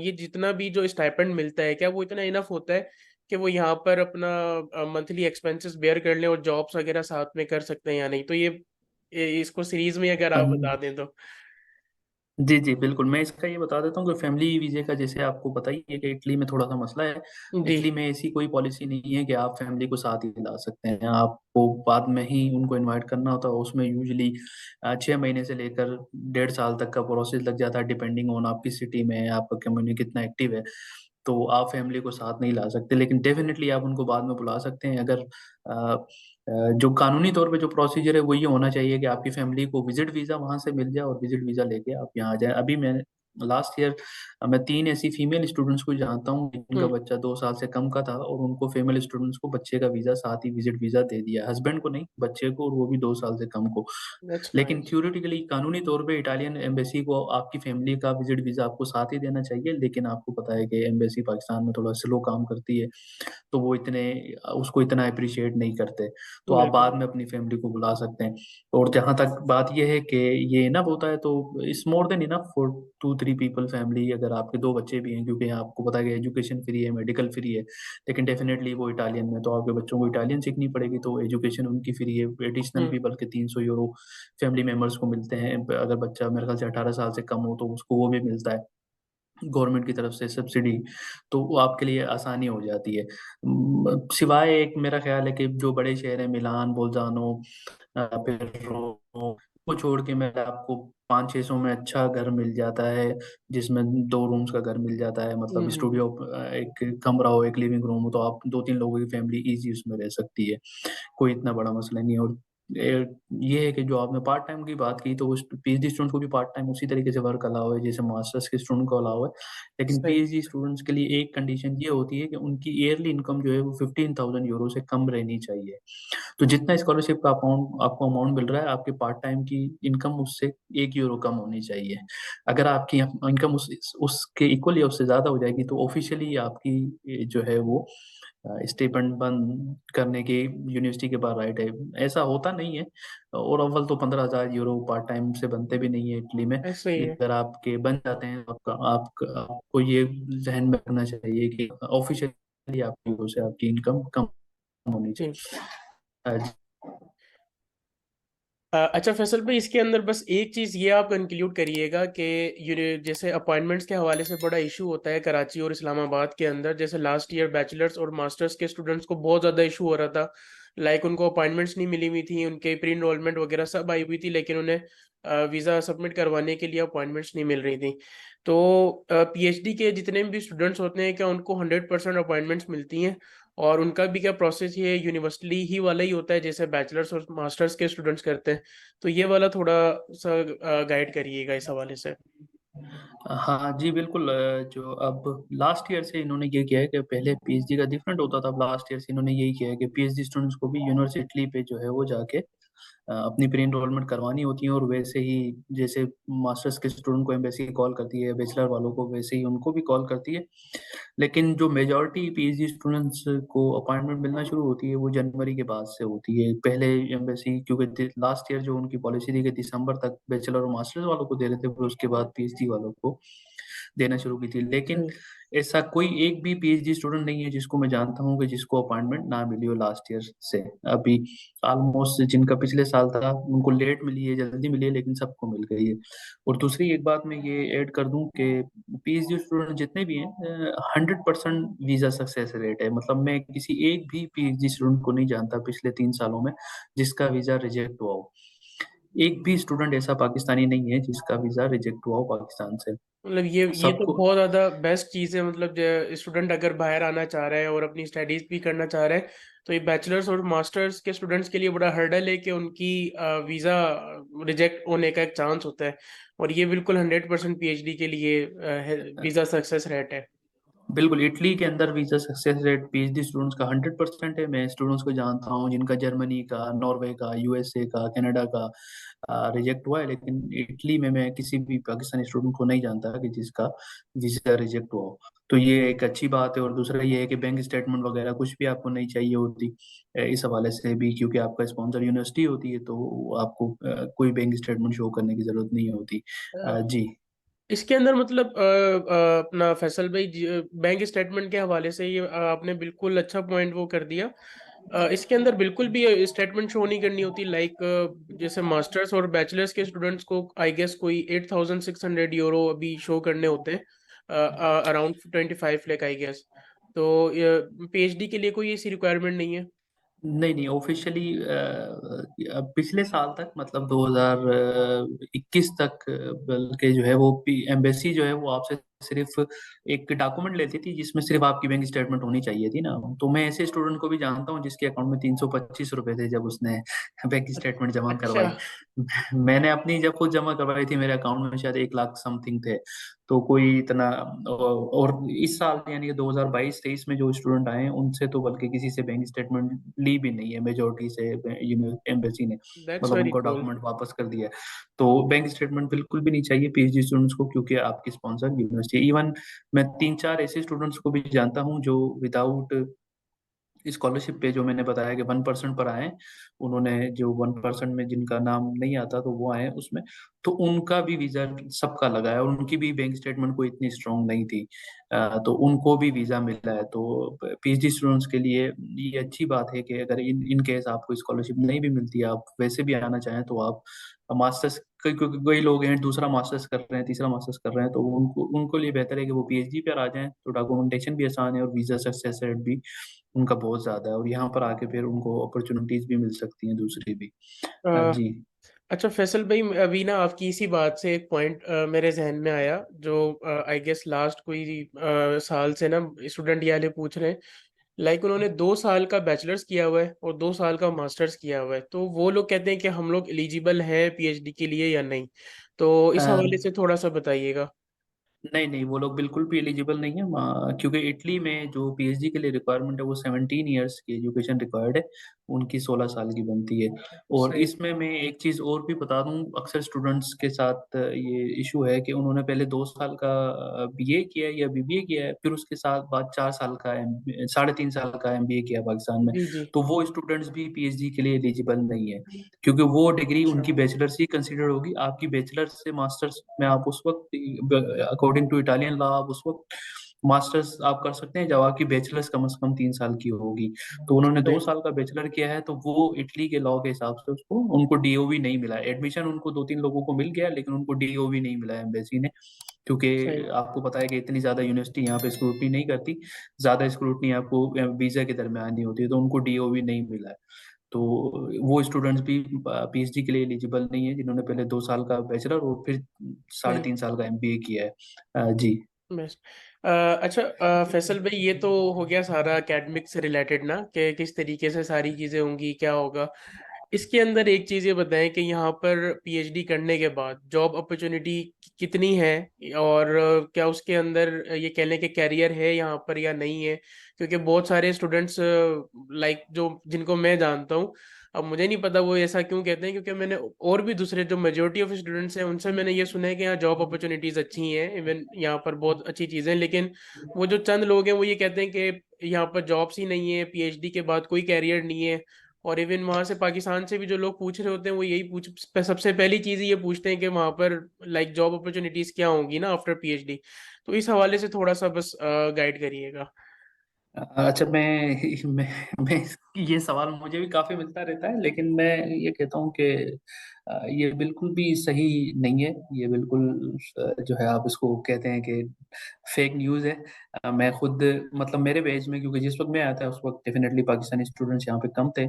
ये जितना भी जो स्टाइपेंड मिलता है, क्या वो इतना इनफ होता है कि वो यहाँ पर अपना मंथली एक्सपेंसेस बेयर कर लें और जॉब्स वगैरह साथ में कर सकते हैं या नहीं? तो ये इसको सीरीज में अगर आप बता दें तो। जी, जी, बिल्कुल, मैं इसका ये बता देता हूँ कि फैमिली वीज़े का जैसे आपको पता ही है कि इटली में थोड़ा-सा मसला है। जी। इटली में ऐसी कोई पॉलिसी नहीं है कि आप फैमिली को साथ ही ला सकते हैं। आपको बाद में ही उनको इनवाइट करना होता है, उसमें यूजुअली 6 महीने से लेकर डेढ़ साल तक का प्रोसेस लग जाता है, डिपेंडिंग ऑन आपकी सिटी में आपका कम्युनिटी कितना एक्टिव है। तो आप फैमिली को साथ नहीं ला सकते, लेकिन डेफ़िनिटली आप उनको बाद में बुला सकते हैं। अगर जो कानूनी तौर पे जो प्रोसीजर है वो ये होना चाहिए कि आपकी फैमिली को विज़िट वीज़ा वहाँ से मिल जाए और विज़िट वीज़ा लेके आप यहाँ आ जाएँ। अभी मैं लास्ट ईयर मैं 3 ऐसी फीमेल स्टूडेंट्स को जानता हूँ जिनका हुँ, बच्चा 2 साल से कम का था, और उनको फीमेल स्टूडेंट्स को बच्चे का वीज़ा साथ ही विज़िट वीज़ा दे दिया। हस्बैंड को नहीं, बच्चे को, और वो भी 2 साल से कम को। दैट्स लेकिन नाइस। थ्योरेटिकली कानूनी तौर पे इटालियन एम्बेसी को आपकी फैमिली का विज़िट वीज़ा आपको साथ ही देना चाहिए, लेकिन आपको पता है कि एम्बेसी पाकिस्तान में थोड़ा स्लो काम करती है, तो वो उसको इतना एप्रिशिएट नहीं करते। तो आप बिल्कुल। बाद में अपनी फैमिली को बुला सकते हैं। और जहाँ तक बात ये है कि ये इनफ होता है, तो it's more than enough for 2-3 people family, अगर आपके 2 बच्चे भी हैं, क्योंकि आपको पता है कि एजुकेशन फ्री है, मेडिकल फ्री है। लेकिन डेफ़िनेटली वो इटालियन में, तो आपके बच्चों को इटालियन सीखनी पड़ेगी, तो एजुकेशन उनकी फ्री है। एडिशनल हुँ, भी बल्कि 300 यूरो फैमिली मेंबर्स को मिलते हैं। अगर बच्चा मेरे ख़्याल से 18 साल से कम हो तो उसको वो भी मिलता है। गवर्नमेंट की तरफ से सब्सिडी, तो वो आपके लिए आसानी हो जाती है। सिवाय एक मेरा ख़्याल है कि जो बड़े शहर हैं मिलान, बोल्ज़ानो, फिर रोम को छोड़ के मैं आपको 500-600 में अच्छा घर मिल जाता है, जिसमें 2 रूम्स का घर मिल जाता है, हुँ, मतलब हुँ, हुँ। स्टूडियो, एक कमरा हो, एक लिविंग रूम हो, तो आप 2-3 लोगों की फैमिली ईज़ी उसमें रह सकती है। कोई इतना बड़ा मसला नहीं है। और ये है कि जो आपने पार्ट टाइम की बात की, तो उस पीएचडी स्टूडेंट को भी पार्ट टाइम उसी तरीके से वर्क अलाउ है जैसे मास्टर्स के स्टूडेंट को अलाउ है। लेकिन सही। पीएचडी स्टूडेंट्स के लिए एक कंडीशन ये होती है कि उनकी ईयरली इनकम जो है वो 15,000 यूरो से कम रहनी चाहिए। तो जितना स्कॉलरशिप का अमाउंट आपको अमाउंट मिल रहा है, आपके पार्ट टाइम की इनकम उससे 1 यूरो कम होनी चाहिए। अगर आपकी इनकम उसके इक्वल या उससे ज्यादा हो जाएगी तो ऑफिशियली आपकी जो है वो स्टीपेंड बंद करने की यूनिवर्सिटी के पास राइट है। ऐसा होता नहीं है। और अव्वल तो 15,000 यूरो पार्ट टाइम से बनते भी नहीं है इटली में। ऐसा ही है। अगर आपके बन जाते हैं तो आपको ये जहन में रखना चाहिए कि ऑफिशियली आपकी यूरो से आपकी इनकम कम होनी जी। चाहिए। अच्छा फैसल भाई, इसके अंदर बस एक चीज ये आप कंक्लूड करिएगा कि जैसे अपॉइंटमेंट्स के हवाले से बड़ा इशू होता है कराची और इस्लामाबाद के अंदर। जैसे लास्ट ईयर बैचलर्स और मास्टर्स के स्टूडेंट्स को बहुत ज्यादा इशू हो रहा था। लाइक उनको अपॉइंटमेंट्स नहीं मिली हुई थी, उनके प्री इनरोलमेंट वगैरह सब आई हुई थी, लेकिन उन्हें वीजा सबमिट करवाने के लिए अपॉइंटमेंट्स नहीं मिल रही थी। तो पीएचडी के जितने भी स्टूडेंट्स होते हैं, क्या उनको 100% अपॉइंटमेंट्स मिलती हैं? और उनका भी क्या प्रोसेस ये यूनिवर्सिटी ही वाला ही होता है जैसे बैचलर्स और मास्टर्स के स्टूडेंट्स करते हैं? तो ये वाला थोड़ा सा गाइड करिएगा इस हवाले से। हाँ जी बिल्कुल। जो अब लास्ट ईयर से इन्होंने ये किया है कि पहले पीएचडी का डिफरेंट होता था। अब लास्ट ईयर से इन्होंने यही किया है कि पीएचडी स्टूडेंट्स को भी यूनिवर्सिटी पे जो है वो जाके अपनी प्री एनरोलमेंट करवानी होती है। और वैसे ही जैसे मास्टर्स के स्टूडेंट को एम्बेसी कॉल करती है, बैचलर वालों को वैसे ही उनको भी कॉल करती है। लेकिन जो मेजॉरिटी पीएचडी स्टूडेंट्स को अपॉइंटमेंट मिलना शुरू होती है वो जनवरी के बाद से होती है। पहले एम्बेसी, क्योंकि लास्ट ईयर जो उनकी पॉलिसी थी कि दिसंबर तक बैचलर और मास्टर्स वालों को दे रहे थे, फिर उसके बाद पीएचडी वालों को देना शुरू की थी। लेकिन सही। ऐसा कोई एक भी पीएचडी स्टूडेंट नहीं है जिसको मैं जानता हूँ कि जिसको अपॉइंटमेंट ना मिली हो लास्ट ईयर से अभी। ऑलमोस्ट जिनका पिछले साल था उनको लेट मिली है, जल्दी मिली है, लेकिन सबको मिल गई है। और दूसरी एक बात मैं ये ऐड कर दूं कि पीएचडी स्टूडेंट जितने भी हैं 100% वीजा सक्सेस रेट है। मतलब मैं किसी एक भी पीएचडी स्टूडेंट को नहीं जानता पिछले 3 सालों में जिसका वीजा रिजेक्ट हुआ हो। एक भी स्टूडेंट ऐसा पाकिस्तानी नहीं है जिसका वीजा रिजेक्ट हुआ हो पाकिस्तान से। मतलब ये तो सबको बहुत ज्यादा बेस्ट चीज है। मतलब स्टूडेंट अगर बाहर आना चाह रहा है और अपनी स्टडीज भी करना चाह रहा है, तो ये बैचलर्स और मास्टर्स के स्टूडेंट्स के लिए बड़ा हर्डल है कि उनकी वीजा रिजेक्ट होने का एक चांस होता है। और ये बिल्कुल 100% पीएचडी के लिए वीजा सक्सेस रेट है। बिल्कुल, इटली के अंदर visa success rate PhD students का 100% है। मैं स्टूडेंट्स को जानता हूँ जिनका जर्मनी का, नॉर्वे का, यूएसए का, कनाडा का रिजेक्ट हुआ है। लेकिन इटली में मैं किसी भी पाकिस्तानी स्टूडेंट को नहीं जानता कि जिसका वीजा रिजेक्ट हुआ हो। तो ये एक अच्छी बात है। और दूसरा ये है कि बैंक स्टेटमेंट वगैरह कुछ भी आपको नहीं चाहिए होती इस हवाले से भी, क्योंकि आपका स्पॉन्सर यूनिवर्सिटी होती है तो आपको कोई बैंक स्टेटमेंट शो करने की जरूरत नहीं होती। जी। इसके अंदर मतलब अपना फैसल भाई, बैंक स्टेटमेंट के हवाले से ये आपने बिल्कुल अच्छा पॉइंट वो कर दिया। इसके अंदर बिल्कुल भी स्टेटमेंट शो नहीं करनी होती। लाइक जैसे मास्टर्स और बैचलर्स के स्टूडेंट्स को आई गेस कोई 8,600 यूरो अभी शो करने होते हैं, अराउंड 25 लाख आई गेस। तो पीएचडी के लिए कोई ऐसी रिक्वायरमेंट नहीं है? नहीं नहीं, ऑफिशियली पिछले साल तक मतलब 2021 तक बल्कि जो है वो एम्बेसी जो है वो आपसे सिर्फ एक डॉक्यूमेंट लेती थी जिसमें सिर्फ आपकी बैंक स्टेटमेंट होनी चाहिए थी ना। तो मैं ऐसे स्टूडेंट को भी जानता हूँ जिसके अकाउंट में 325 रुपए थे जब उसने बैंक स्टेटमेंट जमा अच्छा। करवाई। मैंने अपनी जब खुद जमा करवाई थी मेरे अकाउंट में शायद 1 लाख समथिंग थे। तो कोई इतना। और इस साल यानी कि 2022-23 में जो स्टूडेंट आए हैं उनसे तो बल्कि किसी से बैंक स्टेटमेंट ली भी नहीं है मेजोरिटी से। एम्बेसी ने दैट्स मतलब वेरी उनको कूल। डॉक्यूमेंट वापस कर दिया है। तो बैंक स्टेटमेंट बिल्कुल भी नहीं चाहिए पीएचडी स्टूडेंट्स को, क्योंकि आपकी स्पॉन्सर यूनिवर्सिटी। इवन मैं 3-4 ऐसे स्टूडेंट्स को भी जानता हूँ जो विदाउट स्कॉलरशिप पे, जो मैंने बताया कि 1% पर आए, उन्होंने जो 1% में जिनका नाम नहीं आता तो वो आए उसमें। तो उनका भी वीजा सबका लगा है और उनकी भी बैंक स्टेटमेंट कोई इतनी स्ट्रांग नहीं थी। तो उनको भी वीजा मिला है। तो पीएचडी स्टूडेंट्स के लिए ये अच्छी बात है कि अगर इन इन केस आपको स्कॉलरशिप नहीं भी मिलती, आप वैसे भी आना चाहें तो आप मास्टर्स, क्योंकि कई लोग हैं दूसरा मास्टर्स कर रहे हैं, तीसरा मास्टर्स कर रहे हैं, तो उनको उनको लिए बेहतर है कि वो पीएचडी पर आ जाएं। तो डॉक्यूमेंटेशन भी आसान है और वीजा सक्सेस रेट भी उनका बहुत ज्यादा है। और यहाँ पर आके फिर उनको अपॉर्चुनिटीज भी मिल सकती हैं दूसरी भी। जी। अच्छा फैसल भाई, अभी ना आपकी इसी बात से एक पॉइंट मेरे जहन में आया, जो आई गेस लास्ट कोई साल से ना स्टूडेंट ये वाले पूछ रहे हैं लाइक उन्होंने 2 साल का बैचलर्स किया हुआ है और 2 साल का मास्टर्स किया हुआ है, तो वो लोग कहते हैं कि हम लोग एलिजिबल है पीएचडी के लिए या नहीं। तो इस हवाले से थोड़ा सा बताइएगा। नहीं नहीं, वो लोग बिल्कुल भी एलिजिबल नहीं है, क्योंकि इटली में जो पीएचडी के लिए रिक्वायरमेंट है वो 17 ईयर्स की एजुकेशन रिक्वायर्ड है, उनकी 16 साल की बनती है। और सही। इसमें मैं एक चीज़ और भी बता दूं, अक्सर स्टूडेंट्स के साथ ये इशू है कि उन्होंने पहले 2 साल का बीए किया है या बीबीए किया है, फिर उसके साथ बाद 4 साल का 3.5 साल का एमबीए किया है पाकिस्तान में। जी जी। तो वो स्टूडेंट्स भी पीएचडी के लिए एलिजिबल नहीं है, क्योंकि वो डिग्री अच्छा। उनकी बैचलर्स ही कंसिडर होगी। आपकी बैचलर्स से मास्टर्स में आप उस वक्त, अकॉर्डिंग टू इटालियन लॉ, आप उस वक्त मास्टर्स आप कर सकते हैं जब आपकी बैचलर्स कम से कम 3 साल की होगी। तो उन्होंने दो सही। साल का बैचलर किया है, तो वो इटली के लॉ के हिसाब से उसको उनको डीओवी नहीं मिला है। एडमिशन उनको 2-3 लोगों को मिल गया, लेकिन उनको डीओवी नहीं मिला है एम्बेसी ने, क्योंकि सही। आपको पता है कि इतनी ज्यादा यूनिवर्सिटी यहाँ पे स्क्रूटनी नहीं करती, ज्यादा स्क्रूटनी आपको वीजा के दरमियान ही होती है, तो उनको डीओवी नहीं मिला है। तो वो स्टूडेंट्स भी पीएचडी के लिए एलिजिबल नहीं है, जिन्होंने पहले 2 साल का बैचलर और फिर साढ़े हम्म। तीन साल का एमबीए किया है। जी। बस। अच्छा, फैसल भाई, ये तो हो गया सारा एकेडमिक से रिलेटेड ना, कि किस तरीके से सारी चीज़ें होंगी, क्या होगा। इसके अंदर एक चीज़ ये बताएं कि यहाँ पर पीएचडी करने के बाद जॉब अपॉर्चुनिटी कितनी है, और क्या उसके अंदर ये कह लें कि कैरियर है यहाँ पर या नहीं है। क्योंकि बहुत सारे स्टूडेंट्स, लाइक जो जिनको मैं जानता हूँ, अब मुझे नहीं पता वो ऐसा क्यों कहते हैं, क्योंकि मैंने और भी दूसरे जो मेजोरिटी ऑफ स्टूडेंट्स हैं उनसे मैंने ये सुना है कि यहाँ जॉब अपॉर्चुनिटीज़ अच्छी हैं, इवन यहाँ पर बहुत अच्छी चीज़ें हैं। लेकिन वो जो चंद लोग हैं वो ये कहते हैं कि यहाँ पर जॉब्स ही नहीं है, पीएचडी के बाद कोई कैरियर नहीं है। और इवन वहां से पाकिस्तान से भी जो लोग पूछ रहे होते हैं वो यही सबसे पहली चीज ही ये पूछते हैं कि वहां पर लाइक जॉब अपॉर्चुनिटीज क्या होंगी ना आफ्टर पीएचडी। तो इस हवाले से थोड़ा सा बस गाइड करिएगा। अच्छा, मैं ये सवाल मुझे भी काफी मिलता रहता है, लेकिन मैं ये कहता हूँ कि ये बिल्कुल भी सही नहीं है। ये बिल्कुल जो है आप इसको कहते हैं कि फेक न्यूज़ है। मैं खुद, मतलब मेरे बैच में, क्योंकि जिस वक्त मैं आया था उस वक्त डेफिनेटली पाकिस्तानी स्टूडेंट्स यहाँ पे कम थे,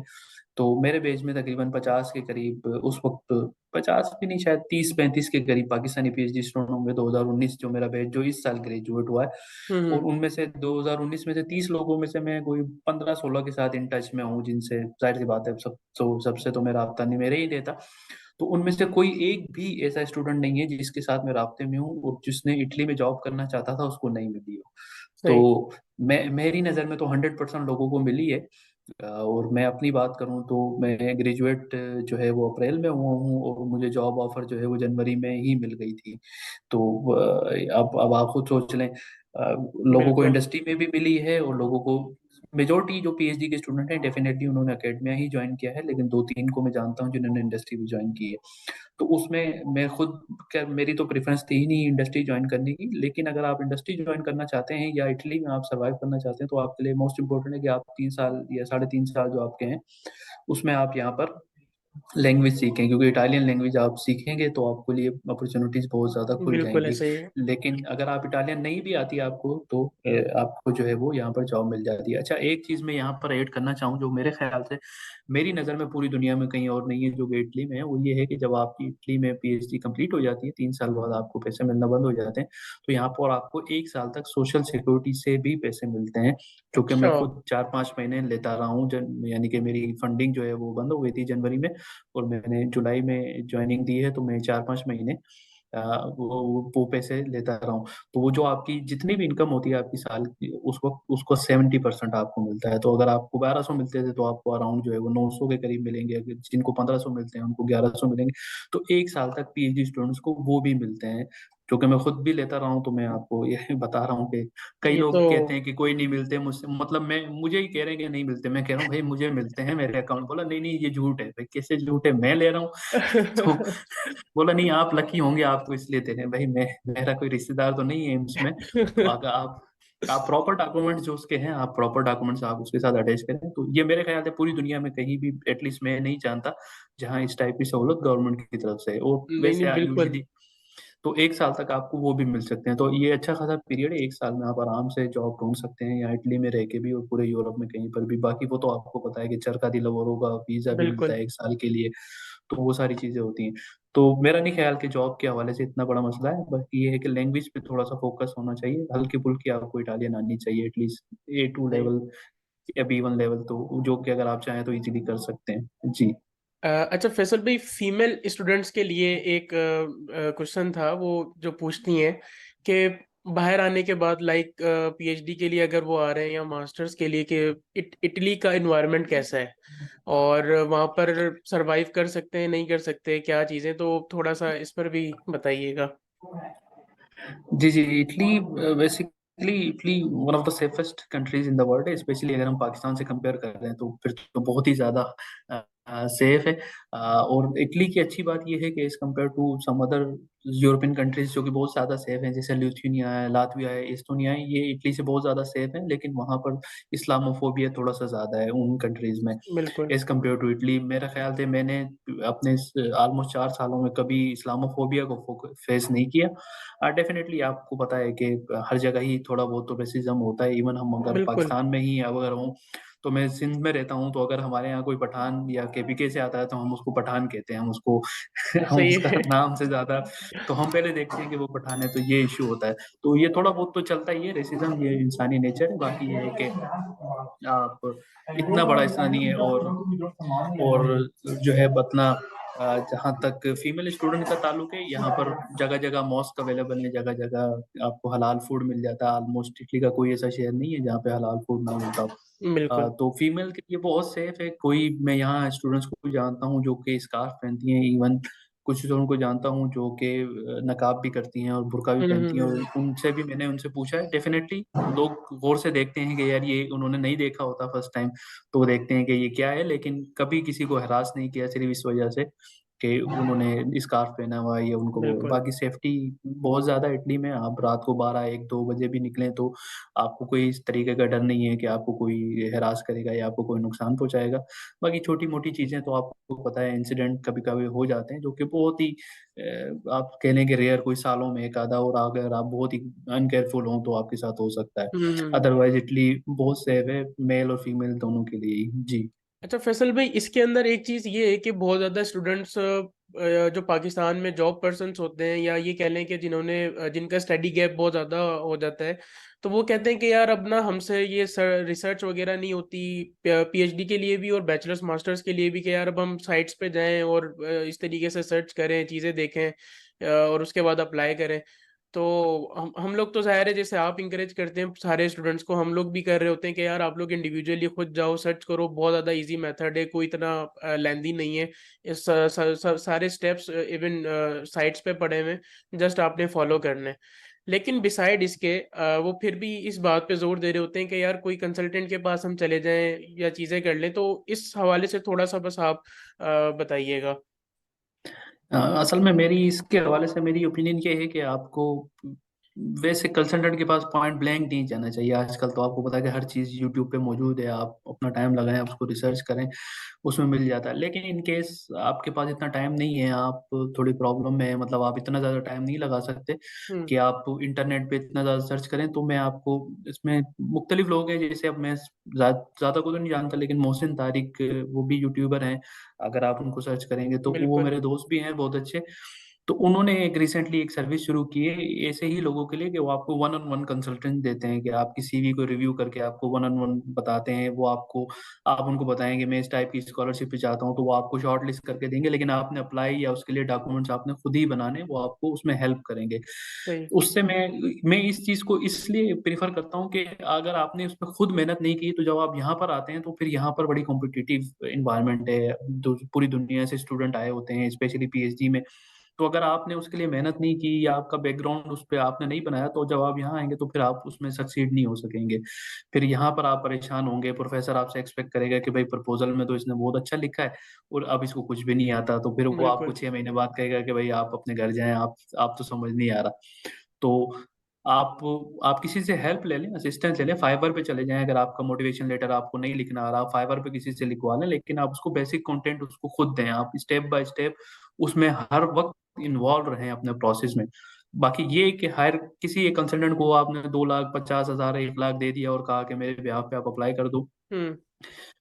तो मेरे बैच में तकरीबन 50 के करीब उस वक्त, 50 भी नहीं, शायद 30-35 के करीब पाकिस्तानी पीएचडी स्टूडेंट होंगे। 2019 जो मेरा बैच जो इस साल ग्रेजुएट हुआ है, और हम्म। उनमें से 2019 में से 30 लोगों में से मैं कोई 15-16 के साथ इन टच में हूँ, जिनसे जाहिर सी बात है सबसे तो मेरा राब्ता नहीं मेरे ही रहता। तो उनमें से कोई एक भी ऐसा स्टूडेंट नहीं है जिसके साथ मैं राब्ते में हूँ और जिसने इटली में जॉब करना चाहता था उसको नहीं मिली हो। सही। तो मैं, मेरी नज़र में तो 100% लोगों को मिली है। और मैं अपनी बात करूं तो मैं ग्रेजुएट जो है वो अप्रैल में हुआ हूँ, और मुझे जॉब ऑफर जो है वो जनवरी में ही मिल गई थी। तो अब आप खुद सोच लें, लोगों को बिल्कुल। इंडस्ट्री में भी मिली है, और लोगों को, मेजोरिटी जो पीएचडी के स्टूडेंट हैं डेफिनेटली उन्होंने एकेडमिया ही ज्वाइन किया है, लेकिन 2-3 को मैं जानता हूँ जिन्होंने इंडस्ट्री भी ज्वाइन की है। तो उसमें मैं खुद, क्या मेरी तो प्रेफरेंस थी ही नहीं इंडस्ट्री ज्वाइन करने की, लेकिन अगर आप इंडस्ट्री ज्वाइन करना चाहते हैं या इटली में आप सर्वाइव करना चाहते हैं, तो आपके लिए मोस्ट इंपॉर्टेंट है कि आप 3 साल या 3.5 साल जो आपके हैं उसमें आप यहाँ पर लैंग्वेज सीखें, क्योंकि इटालियन लैंग्वेज आप सीखेंगे तो आपके लिए अपॉर्चुनिटीज बहुत ज़्यादा खुल बिल्कुल जाएंगी। ऐसे ही है। लेकिन अगर आप इटालियन नहीं भी आती आपको, तो आपको जो है वो यहाँ पर जॉब मिल जाती है। अच्छा, एक चीज़ मैं यहाँ पर ऐड करना चाहूँ जो मेरे ख्याल से, मेरी नज़र में पूरी दुनिया में कहीं और नहीं है, जो कि इटली में है, वो ये है कि जब आपकी इटली में पीएचडी कंप्लीट हो जाती है, 3 साल बाद आपको पैसे मिलना बंद हो जाते हैं, तो यहाँ पर आपको 1 साल तक सोशल सिक्योरिटी से भी पैसे मिलते हैं, जो कि अच्छा। मैं खुद 4-5 महीने लेता रहा हूँ। यानी कि मेरी फंडिंग जो है वो बंद हो गई थी जनवरी में, और मैंने जुलाई में ज्वाइनिंग दी है, तो मैं 4-5 महीने वो पैसे लेता रहा हूँ। तो वो जो आपकी जितनी भी इनकम होती है आपकी साल की, उसको 70% आपको मिलता है। तो अगर आपको 1200 मिलते थे तो आपको अराउंड जो है वो 900 के करीब मिलेंगे, अगर जिनको 1500 मिलते हैं उनको 1100 मिलेंगे। तो 1 साल तक पीएचडी स्टूडेंट्स को वो भी मिलते हैं, जो कि मैं खुद भी लेता रहा हूँ। तो मैं आपको ये बता रहा हूँ कि कई ये तो लोग कहते हैं कि कोई नहीं मिलते मुझसे, मतलब मैं, मुझे ही कह रहे हैं कि नहीं मिलते, मैं कह रहा हूँ भाई मुझे मिलते हैं मेरे अकाउंट। बोला नहीं नहीं, ये झूठ है। भाई कैसे झूठ है, मैं ले रहा हूँ। तो बोला नहीं, आप लकी होंगे, आप तो इसलिए दे रहे हैं। भाई मैं, मेरा कोई रिश्तेदार तो नहीं है एम्स में। तो अगर आप प्रॉपर डॉक्यूमेंट जो उसके हैं, आप प्रॉपर डॉक्यूमेंट्स आप उसके साथ अटैच करें, तो ये मेरे ख्याल से पूरी दुनिया में कहीं भी, एटलीस्ट मैं नहीं जानता जहाँ इस टाइप की सहूलत गवर्नमेंट की तरफ से है। और नहीं नहीं, वैसे बिल्कुल। यूजुअली तो 1 साल तक आपको वो भी मिल सकते हैं। तो ये अच्छा खासा पीरियड है, 1 साल में आप आराम से जॉब ढूंढ सकते हैं, या इटली में रह के भी और पूरे यूरोप में कहीं पर भी। बाकी वो तो आपको पता है कि चरका दी लवोर होगा, वीजा भी मिलता बिल्कुल। है 1 साल के लिए, तो वो सारी चीजें होती हैं। तो मेरा नहीं ख्याल कि जॉब के हवाले से इतना बड़ा मसला है, बस ये है कि लैंग्वेज पे थोड़ा सा फोकस होना चाहिए, हल्की फुल्की आपको इटालियन आनी चाहिए, एटलीस्ट A2 सही। लेवल या B1 लेवल, तो जो कि अगर आप चाहें तो इजीली कर सकते हैं। जी। अच्छा फैसल भाई, फीमेल स्टूडेंट्स के लिए एक क्वेश्चन था वो जो पूछती हैं कि बाहर आने के बाद लाइक पीएचडी के लिए अगर वो आ रहे हैं या मास्टर्स के लिए, कि इटली का एनवायरनमेंट कैसा है और वहाँ पर सरवाइव कर सकते हैं नहीं कर सकते क्या चीज़ें, तो थोड़ा सा इस पर भी बताइएगा। जी, जी, Italy basically Italy one of the safest countries in the world है, स्पेशली अगर हम पाकिस्तान से कंपेयर कर रहे हैं तो फिर तो बहुत ही ज़्यादा सेफ है। और इटली की अच्छी बात ये है कि as compared to some other European countries जो कि बहुत ज़्यादा सेफ हैं, जैसे लिथुआनिया है, लातविया है, एस्टोनिया है, ये इटली से बहुत ज़्यादा सेफ है, लेकिन वहाँ पर इस्लामोफोबिया थोड़ा-सा ज़्यादा है उन कंट्रीज में बिल्कुल। As compared to Italy. मेरा ख्याल से मैंने अपने ऑलमोस्ट 4 सालों में कभी इस्लामोफोबिया को फेस नहीं किया। डेफ़िनेटली आपको पता है कि हर जगह ही थोड़ा बहुत तो रेसिज़्म होता है। इवन हम अगर बिल्कुल। पाकिस्तान में ही अगर हों, तो मैं सिंध में रहता हूँ, तो अगर हमारे यहाँ कोई पठान या केपीके से आता है, तो हम उसको पठान कहते हैं। हम उसको हम सही उसका है। नाम से ज़्यादा तो हम पहले देखते हैं कि वो पठान है, तो ये इश्यू होता है। तो ये थोड़ा बहुत तो चलता ही है, रेसिज़्म ये इंसानी नेचर है। बाकी ये है कि आप इतना बड़ा इसका नहीं है। और जो है अपना जहाँ तक फीमेल स्टूडेंट का ताल्लुक है, यहाँ पर जगह-जगह मॉस्क अवेलेबल है, जगह-जगह आपको हलाल फूड मिल जाता है। ऑलमोस्ट इटली का कोई ऐसा शहर नहीं है जहाँ पे हलाल फूड ना मिलता हो। बिल्कुल। तो फीमेल के लिए बहुत सेफ है। कोई मैं यहाँ स्टूडेंट्स को भी जानता हूँ जो कि स्कार्फ पहनती हैं, इवन कुछ स्टूडेंट को जानता हूँ जो कि नकाब भी करती हैं और बुर्का भी पहनती हैं, और उनसे भी मैंने उनसे पूछा है। डेफ़िनेटली लोग गौर से देखते हैं कि यार ये उन्होंने नहीं देखा होता फर्स्ट टाइम, तो वो देखते हैं कि ये क्या है, लेकिन कभी किसी को हरास नहीं किया सिर्फ़ इस वजह से कि उन्होंने स्कार्फ पहना हुआ है या उनको वो। बिल्कुल। बाकी सेफ्टी बहुत ज़्यादा इटली में। आप रात को 12, 1, 2 बजे भी निकलें तो आपको कोई इस तरीके का डर नहीं है कि आपको कोई हरास करेगा या आपको कोई नुकसान पहुँचाएगा। बाकी छोटी-मोटी चीज़ें तो आपको पता है, इंसिडेंट कभी-कभी हो जाते हैं जो कि बहुत ही आप कह लें कि रेयर, कोई सालों में 1 आधा, और अगर आप बहुत ही अनकेयरफुल हों तो आपके साथ हो सकता है। हम्म। अदरवाइज़ इटली बहुत सेफ है, मेल और फीमेल दोनों के लिए ही। जी। अच्छा फैसल भाई, इसके अंदर एक चीज ये है कि बहुत ज्यादा स्टूडेंट्स जो पाकिस्तान में जॉब पर्सन्स होते हैं, या ये कह लें कि जिन्होंने जिनका स्टडी गैप बहुत ज्यादा हो जाता है, तो वो कहते हैं कि यार अब ना हमसे ये रिसर्च वगैरह नहीं होती, पीएचडी के लिए भी और बैचलर्स मास्टर्स के लिए भी, कि यार अब हम साइट्स पे जाएं और इस तरीके से सर्च करें, चीजें देखें और उसके बाद अप्लाई करें। तो हम लोग तो ज़ाहिर है, जैसे आप इंकरेज करते हैं सारे स्टूडेंट्स को, हम लोग भी कर रहे होते हैं कि यार आप लोग इंडिविजुअली खुद जाओ, सर्च करो, बहुत ज़्यादा इजी मेथड है, कोई इतना लेंदी नहीं है। इस सारे स्टेप्स इवन साइट्स पे पड़े हुए हैं, जस्ट आपने फॉलो करने हैं। लेकिन बिसाइड इसके वो फिर भी इस बात पे जोर दे रहे होते हैं कि यार कोई कंसल्टेंट के पास हम चले जाएं या चीज़ें कर लें, तो इस हवाले से थोड़ा सा बस आप बताइएगा। असल में मेरी इसके हवाले से मेरी ओपिनियन ये है कि आपको वैसे कंसल्टेंट के पास पॉइंट ब्लैंक नहीं जाना चाहिए। आजकल तो आपको पता है कि हर चीज़ यूट्यूब पे मौजूद है, आप अपना टाइम लगाएँ, आप उसको रिसर्च करें, उसमें मिल जाता है। लेकिन इन केस आपके पास इतना टाइम नहीं है, आप थोड़ी प्रॉब्लम में हैं, मतलब आप इतना ज़्यादा टाइम नहीं लगा सकते हम्म। कि आप इंटरनेट पे इतना ज़्यादा सर्च करें, तो मैं आपको इसमें मुख्तलिफ लोग हैं, जैसे अब मैं ज़्यादा को तो नहीं जानता, लेकिन मोहसिन तारिक वो भी यूट्यूबर हैं। अगर आप उनको सर्च करेंगे तो वो बिल्कुल। मेरे दोस्त भी हैं बहुत अच्छे। तो उन्होंने एक रिसेंटली एक सर्विस शुरू की है ऐसे ही लोगों के लिए कि वो आपको वन ऑन वन कंसल्टेंट देते हैं कि आपकी सीवी को रिव्यू करके आपको वन ऑन वन बताते हैं। वो आपको आप उनको बताएँगे मैं इस टाइप की स्कॉलरशिप पे चाहता हूँ, तो वो आपको शॉर्ट लिस्ट करके देंगे, लेकिन आपने अप्लाई या उसके लिए डॉक्यूमेंट्स आपने खुद ही बनाने, वो आपको उसमें हेल्प करेंगे। सही। उससे मैं इस चीज़ को इसलिए प्रेफ़र करता हूँ कि अगर आपने उसमें खुद मेहनत नहीं की, तो जब आप यहाँ पर आते हैं, तो फिर यहाँ पर बड़ी कॉम्पिटिटिव एनवायरनमेंट है। पूरी दुनिया से स्टूडेंट आए होते हैं, स्पेशली पीएचडी में। तो अगर आपने उसके लिए मेहनत नहीं की या आपका बैकग्राउंड उस पे आपने नहीं बनाया, तो जब आप यहाँ आएँगे तो फिर आप उसमें सक्सीड नहीं हो सकेंगे। फिर यहाँ पर आप परेशान होंगे, प्रोफ़ेसर आपसे एक्सपेक्ट करेगा कि भई प्रपोज़ल में तो इसने बहुत अच्छा लिखा है और अब इसको कुछ भी नहीं आता, तो फिर वो आपको बिल्कुल। 6 महीने बाद कहेगा कि भई आप अपने घर जाएँ, आप तो समझ नहीं आ रहा। तो आप आप किसी से हेल्प ले लें, असिस्टेंस ले लें, फाइवर पे चले जाएँ, अगर आपका मोटिवेशन लेटर आपको नहीं लिखना आ रहा, आप फाइवर पे किसी से लिखवा लें, लेकिन आप उसको बेसिक कंटेंट उसको खुद दें, आप स्टेप बाय स्टेप उसमें हर वक़्त इन्वॉल्व रहें अपने प्रोसेस में। बाकी ये कि हायर किसी एक कंसल्टेंट को आपने 2,50,000 1 लाख दे दिया और कहा कि मेरे बिहाफ़ पे आप अप्लाई कर दो, हम्म।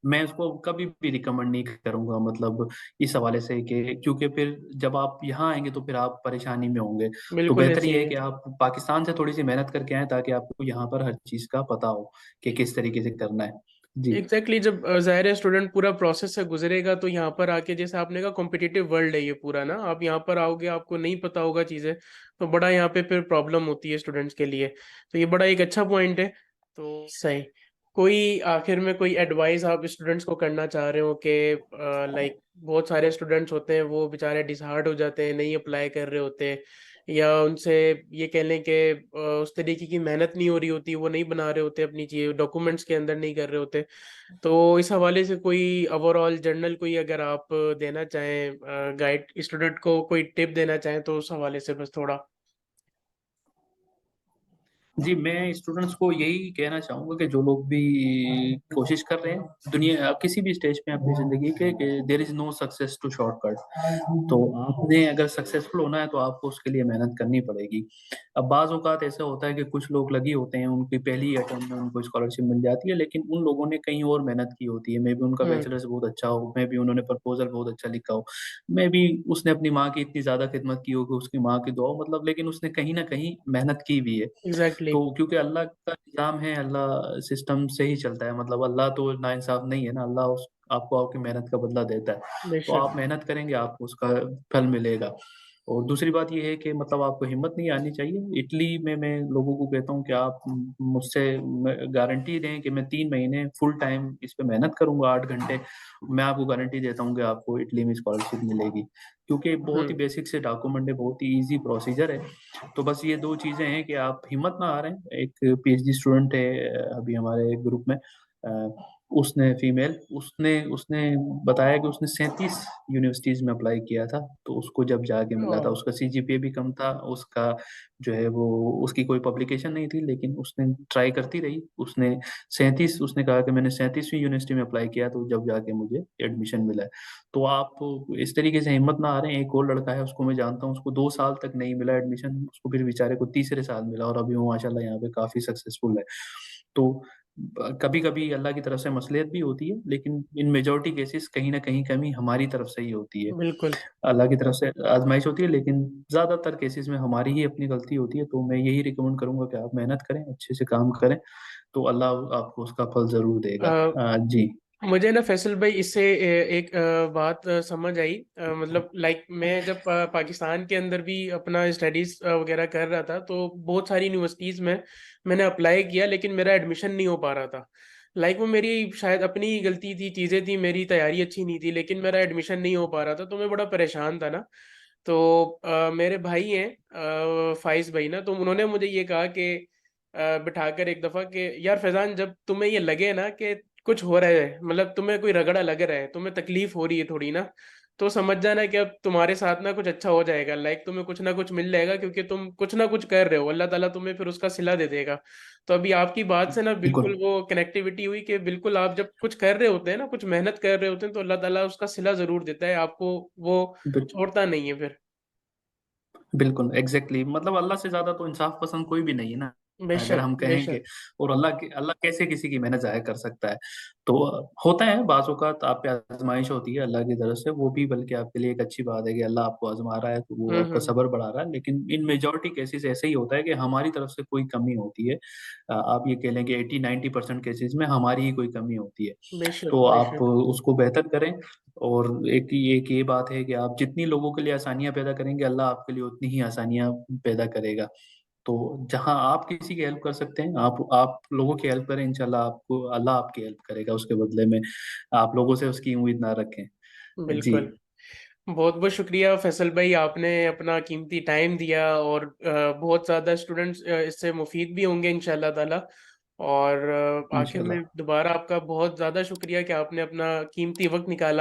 मैं उसको कभी भी रिकमेंड नहीं करूँगा, मतलब इस हवाले से कि क्योंकि फिर जब आप यहाँ आएँगे तो फिर आप परेशानी में होंगे। तो बिल्कुल बेहतर ऐसे ये ही है है। कि आप पाकिस्तान से थोड़ी-सी मेहनत करके आएँ ताकि आपको यहाँ पर हर चीज़ का पता हो कि किस तरीके से करना है। जी। एग्जैक्टली जब ज़ाहिर है स्टूडेंट पूरा प्रोसेस से गुजरेगा तो यहाँ पर आके जैसे आपने कहा कॉम्पिटिटिव वर्ल्ड है ये पूरा ना, आप यहाँ पर आओगे आपको नहीं पता होगा चीज़ें, तो बड़ा यहाँ पे फिर प्रॉब्लम होती है स्टूडेंट्स के लिए। तो ये बड़ा एक अच्छा पॉइंट है। तो सही, कोई आखिर में कोई एडवाइस आप स्टूडेंट्स को करना चाह रहे हो कि लाइक बहुत सारे स्टूडेंट्स होते हैं वो बेचारे डिसहार्ट हो जाते हैं, नहीं अप्लाई कर रहे होते, या उनसे ये कह लें कि उस तरीके की मेहनत नहीं हो रही होती, वो नहीं बना रहे होते अपनी चीज़ डॉक्यूमेंट्स के अंदर नहीं कर रहे होते, तो इस हवाले से कोई ओवरऑल जनरल कोई अगर आप देना चाहें गाइड स्टूडेंट को कोई टिप देना चाहें तो उस हवाले से बस थोड़ा। जी, मैं स्टूडेंट्स को यही कहना चाहूँगा कि जो लोग भी कोशिश कर रहे हैं दुनिया किसी भी स्टेज पे अपनी ज़िंदगी के, कि there is no success to shortcut. तो आपने अगर सक्सेसफुल होना है तो आपको उसके लिए मेहनत करनी पड़ेगी। अब बाज़ औक़ात ऐसा होता है कि कुछ लोग लगे होते हैं, उनकी पहली ही अटेम्प्ट में उनको स्कॉलरशिप मिल जाती है, लेकिन उन लोगों ने कहीं और मेहनत की होती है। मेबी उनका हम्म। बैचलर्स बहुत अच्छा हो, मेबी उन्होंने प्रपोज़ल बहुत अच्छा लिखा हो, मेबी उसने अपनी माँ की इतनी ज़्यादा खिदमत की हो कि उसकी माँ की दुआ हो, मतलब लेकिन उसने कहीं न कहीं मेहनत की भी है। एग्जैक्टली। तो क्योंकि अल्लाह का निज़ाम है, अल्लाह सिस्टम से ही चलता है, मतलब अल्लाह तो नाइंसाफ़ नहीं है ना, अल्लाह उस आपको आपकी मेहनत का बदला देता है। तो बेशक। आप मेहनत करेंगे, आपको उसका फल मिलेगा। और दूसरी बात ये है कि मतलब आपको हिम्मत नहीं हारनी चाहिए। इटली में मैं लोगों को कहता हूँ कि आप मुझसे म गारंटी दें कि मैं 3 महीने फुल टाइम इस पे मेहनत करूँगा 8 घंटे, मैं आपको गारंटी देता हूँ कि आपको इटली में स्कॉलरशिप मिलेगी। क्योंकि बहुत ही हम्म। बेसिक से डॉक्यूमेंट है, बहुत ही ईज़ी प्रोसीजर है। तो बस ये 2 चीज़ें हैं कि आप हिम्मत ना हारें। एक पीएचडी स्टूडेंट है अभी हमारे ग्रुप में, उसने फीमेल उसने उसने बताया कि उसने 37 यूनिवर्सिटीज़ में अप्लाई किया था, तो उसको जब जाके मिला था, ओ। उसका सीजीपीए भी कम था, उसका जो है वो उसकी कोई पब्लिकेशन नहीं थी, लेकिन उसने ट्राई करती रही। उसने 37 उसने कहा कि मैंने 37वीं यूनिवर्सिटी में अप्लाई किया, तो जब जाके मुझे एडमिशन मिला है। तो आप इस तरीके से हिम्मत ना हारें। एक और लड़का है, उसको मैं जानता हूँ, उसको 2 साल तक नहीं मिला एडमिशन, उसको फिर बेचारे को तीसरे साल मिला और अभी वो माशाल्लाह यहाँ पे काफ़ी सक्सेसफुल है। तो कभी-कभी अल्लाह की तरफ से मसलियत भी होती है, लेकिन इन मेजॉरिटी केसेस कहीं न कहीं कमी हमारी तरफ से ही होती है। बिल्कुल। अल्लाह की तरफ से आज़माइश होती है, लेकिन ज़्यादातर केसेस में हमारी ही अपनी गलती होती है, तो मैं यही रिकमेंड करूँगा कि आप मेहनत करें, अच्छे से काम करें, तो अल्लाह आपको उसका फल ज़रूर देगा। अ, जी। मुझे ना फैसल भाई इससे एक बात समझ आई, मतलब लाइक मैं जब पाकिस्तान के अंदर भी अपना स्टडीज वगैरह कर रहा था तो बहुत सारी यूनिवर्सिटीज में मैंने अप्लाई किया लेकिन मेरा एडमिशन नहीं हो पा रहा था। लाइक वो मेरी शायद अपनी ही गलती थी, चीज़ें थी, मेरी तैयारी अच्छी नहीं थी लेकिन मेरा एडमिशन नहीं हो पा रहा था, तो मैं बड़ा परेशान था ना। तो मेरे भाई हैं फाइज भाई ना, तो उन्होंने मुझे ये कहा कि बिठाकर एक दफ़ा कि यार फैज़ान जब तुम्हें ये लगे ना कि कुछ हो रहा है, मतलब तुम्हें कोई रगड़ा लग रहा है, तुम्हें तकलीफ हो रही है थोड़ी ना, तो समझ जाना कि अब तुम्हारे साथ ना कुछ अच्छा हो जाएगा, लाइक तुम्हें कुछ ना कुछ मिल जाएगा क्योंकि तुम कुछ ना कुछ कर रहे हो, अल्लाह ताला तुम्हें फिर उसका सिला दे देगा। तो अभी आपकी बात से ना बिल्कुल, बिल्कुल वो कनेक्टिविटी हुई कि बिल्कुल आप जब कुछ कर रहे होते हैं ना, कुछ मेहनत कर रहे होते हैं, तो अल्लाह ताला उसका सिला ज़रूर देता है आपको, वो बिल छोड़ता नहीं है फिर। बिल्कुल, एग्ज़ैक्टली, मतलब अल्लाह से ज़्यादा तो इंसाफ़ पसंद कोई भी नहीं है ना, अगर बेशक हम कहें कि बेशक। और अल्लाह कैसे किसी की मेहनत ज़ाया कर सकता है। तो होता है बाज़ औक़ात आप पे आज़माइश होती है अल्लाह की तरफ से, वो भी बल्कि आपके लिए एक अच्छी बात है कि अल्लाह आपको आज़मा रहा है, तो वो आपका हम्म। सब्र बढ़ा रहा है। लेकिन इन मेजॉरिटी केसेज़ ऐसे ही होता है कि हमारी तरफ से कोई कमी होती है। आप ये कह लें कि 80-90% केसेज़ में हमारी ही कोई कमी होती है। बेशक तो आप बेशक। उसको बेहतर करें। और एक ये बात है कि आप जितनी लोगों के लिए आसानियाँ पैदा करेंगे, अल्लाह आपके लिए उतनी ही आसानियाँ पैदा करेगा। तो जहाँ आप किसी की हेल्प कर सकते हैं, आप लोगों की हेल्प करें, इंशाल्लाह आपको अल्लाह आपकी हेल्प करेगा उसके बदले में। आप लोगों से उसकी उम्मीद ना रखें। जी, बिल्कुल। बहुत बहुत शुक्रिया फैसल भाई, आपने अपना कीमती टाइम दिया और बहुत ज़्यादा स्टूडेंट्स इससे मुफीद भी होंगे इंशाल्लाह ताला। और आखिर में इंशाल्लाह। दोबारा आपका बहुत ज़्यादा शुक्रिया कि आपने अपना कीमती वक्त निकाला।